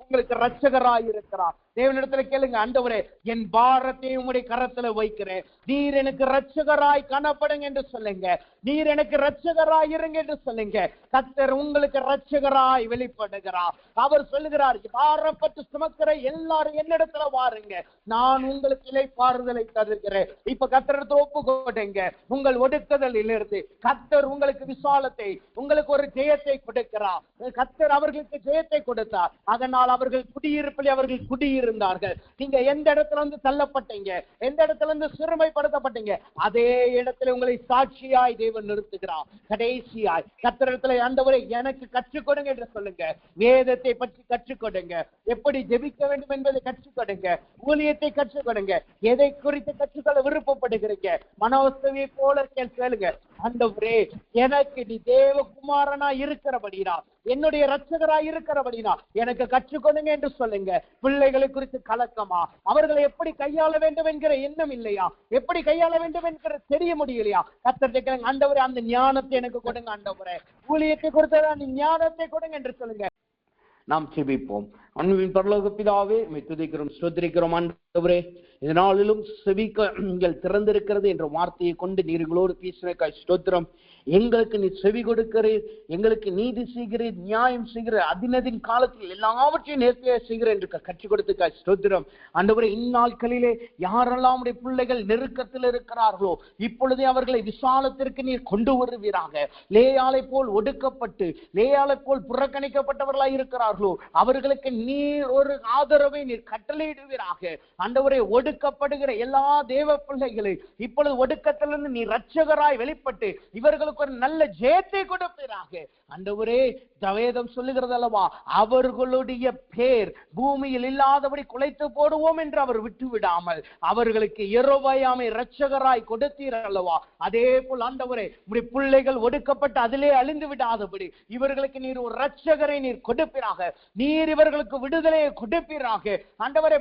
உங்களுக்கு இரட்சகராய் இருக்கிறார். தேவனிடத்துல கேளுங்க, ஆண்டவரே, என் பாரத்தை உம்முடைய கரத்துல வைக்கிறேன், நீர் எனக்கு இரட்சகராய் காணப்படுங்க என்று சொல்லுங்க. நீர் எனக்கு இரட்சகராய் இருங்க என்று சொல்லுங்க. கர்த்தர் உங்களுக்கு இரட்சகராய் வெளிப்படுகிறார். அவர் சொல்லுகிறார், பாரப்பட்டு சுமக்கிற எல்லாரும் என்னிடத்துல வாருங்க, நான் உங்களுக்கு இளைப்பாறுதலை தருகிறேன். இப்ப கர்த்தரிடத்துல ஒப்பு கொடுங்க. உங்கள் ஒடுக்குதலில் இருந்து கர்த்தர் உங்களுக்கு விசாலத்தை, உங்களுக்கு ஒரு ஜெயத்தை கொடுக்கிறார். கர்த்தர் அவர்களுக்கு ஜெயத்தை கொடுத்தார். அதனால் அவர்கள் குடியிருப்பில் அவர்கள் குடியிருந்தார்கள். நீங்க எந்த இடத்துல இருந்து தள்ளப்பட்டீங்க, எந்த இடத்துல இருந்து சிறுமைப்படுத்தப்பட்டீங்க, அதே இடத்துல உங்களை சாட்சியாய் தேவன் நிறுத்துகிறார். கடைசியாய் கர்த்தரிடத்துல, ஆண்டவரே, எனக்கு கற்றுக் கொடுங்க என்று சொல்லுங்க. வேதத்தை பற்றி கற்றுக் கொடுங்க, எப்படி ஜெபிக்க வேண்டும் என்பதை கற்றுக் கொடுங்க, ஊழியத்தை கற்றுக் கொடுங்க. எதை குறித்து கற்றுக்கொள்ள விருப்பப்படுகிறீங்க? மனோஸ்தவியை போல கேளுங்க, ஆண்டவரே, எனக்கு நீ தேவகுமாரனா இருக்கிறபடினா, என்னுடைய இரட்சகராய் இருக்கிறபடினா எனக்கு கற்றுக் கொடுங்க என்று சொல்லுங்க. பிள்ளைகளை குறித்து கலக்கமா? அவர்களை எப்படி கையாள வேண்டும் என்கிற எண்ணம் இல்லையா? எப்படி கையாள வேண்டும் என்கிற தெரிய முடியலையா? கர்த்தர், ஆண்டவரே, அந்த ஞானத்தை எனக்கு கொடுங்க. ஆண்டவரே, ஊழியத்தை கொடுத்த அந்த ஞானத்தை கொடுங்க என்று சொல்லுங்க. நாம் செபிப்போம். அன்பின் பரலோக பிதாவே, உம்மை துதிக்கிறோம், ஸ்தோத்திரிக்கிறோம். ஆண்டவரே, இதனாலும் செவிகள் திறந்திருக்கிறது என்ற வார்த்தையை கொண்டு நீர் எங்களோடு பேசினக்காய் ஸ்தோத்திரம். எங்களுக்கு நீ செவி கொடுக்கிறீர், எங்களுக்கு நீதி செய்கிறீர், நியாயம் செய்கிறீர், அதினதின் காலத்தில் எல்லாவற்றையும் நேர்த்தியாக செய்கிறேன் என்று கற்றுக் கொடுத்துக்காய் ஸ்தோத்திரம். ஆண்டவரே, இந்நாட்களிலே யாரெல்லாம் உடைய பிள்ளைகள் நெருக்கத்தில் இருக்கிறார்களோ இப்பொழுதே அவர்களை விசாலத்திற்கு நீர் கொண்டு வருவீராக. லேயாளை போல் ஒடுக்கப்பட்டு, லேயாளை போல் புறக்கணிக்கப்பட்டவர்களாய் இருக்கிறார்களோ அவர்களுக்கு நீர் ஒரு ஆதரவை நீர் கட்டளையிடுவீராக. ஆண்டவரே, ஒடுக்கப்படுகிற எல்லா தேவ பிள்ளைகளை இப்பொழுது ஒடுக்கத்திலிருந்து நீர் இரட்சகராய் வெளிப்பட்டு இவர்களுக்கு ஒரு நல்ல ஜெயத்தை கொடுப்பீராக. ஆண்டவரே, வேதம் சொல்லுகிறது அல்லவா, அவர்களுடைய பேர் பூமியில் இல்லாதபடி குலைத்து போடுவோம் என்று அவர் விட்டு விடாமல் அவர்களுக்கு யெரொபெயாமை இரட்சகராய் கொடுத்தீர் அல்லவா. அதே போல் ஆண்டவரே, உம்முடைய பிள்ளைகள் ஒடுக்கப்பட்டு அதிலே அழிந்து விடாதபடி இவர்களுக்கு நீர் ஒரு இரட்சகரை நீர் கொடுப்பீராக. நீர் இவர்களுக்கு விடுதலையை கொடுப்பீராக. ஆண்டவரே,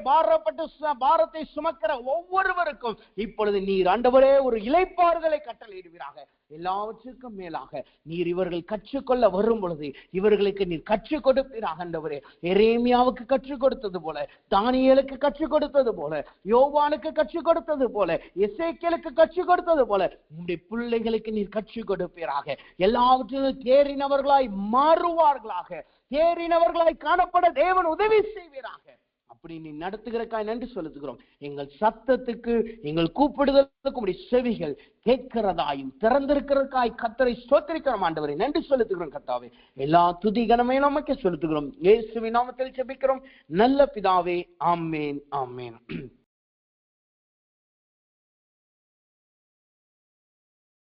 பாரத்தை சுமக்கிற ஒவ்வொருவருக்கும் இப்பொழுது நீர் ஆண்டவரே ஒரு இளைப்பாறுதலை கட்டளையிடுவீராக. எல்லாவற்றுக்கும் மேலாக நீர் இவர்கள் கற்றுக்கொள்ள வரும் பொழுது இவர்களுக்கு நீர் கற்றுக் கொடுப்பீராக. ஆண்டவரே, எரேமியாவுக்கு கற்றுக் கொடுத்தது போல, தானியேலுக்கு கற்றுக் கொடுத்தது போல, யோவானுக்கு கற்றுக் கொடுத்தது போல, எசேக்கியேலுக்கு கற்றுக் கொடுத்தது போல உம்முடைய பிள்ளைகளுக்கு நீர் கற்றுக் கொடுப்பீராக. எல்லாவற்றிலும் தேறினவர்களாய் மாறுவார்களாக, தேறினவர்களாய் காணப்பட தேவன் உதவி செய்வீராக. அப்படி நீ நடத்துகிறக்காய் நன்றி செலுத்துகிறோம். எங்கள் சத்தத்துக்கு, எங்கள் கூப்பிடுதலுக்கு உம்முடைய செவிகள் கேட்கிறதாயும் திறந்திருக்கிறதுக்காய் கர்த்தரை ஸ்தோத்திரிக்கிறோம். ஆண்டவரை நன்றி செலுத்துகிறோம். கர்த்தாவே, எல்லா துதி கனமே நமக்கு செலுத்துகிறோம். இயேசுவின் நாமத்தில் ஜெபிக்கிறோம் நல்ல பிதாவே. ஆமென், ஆமென்.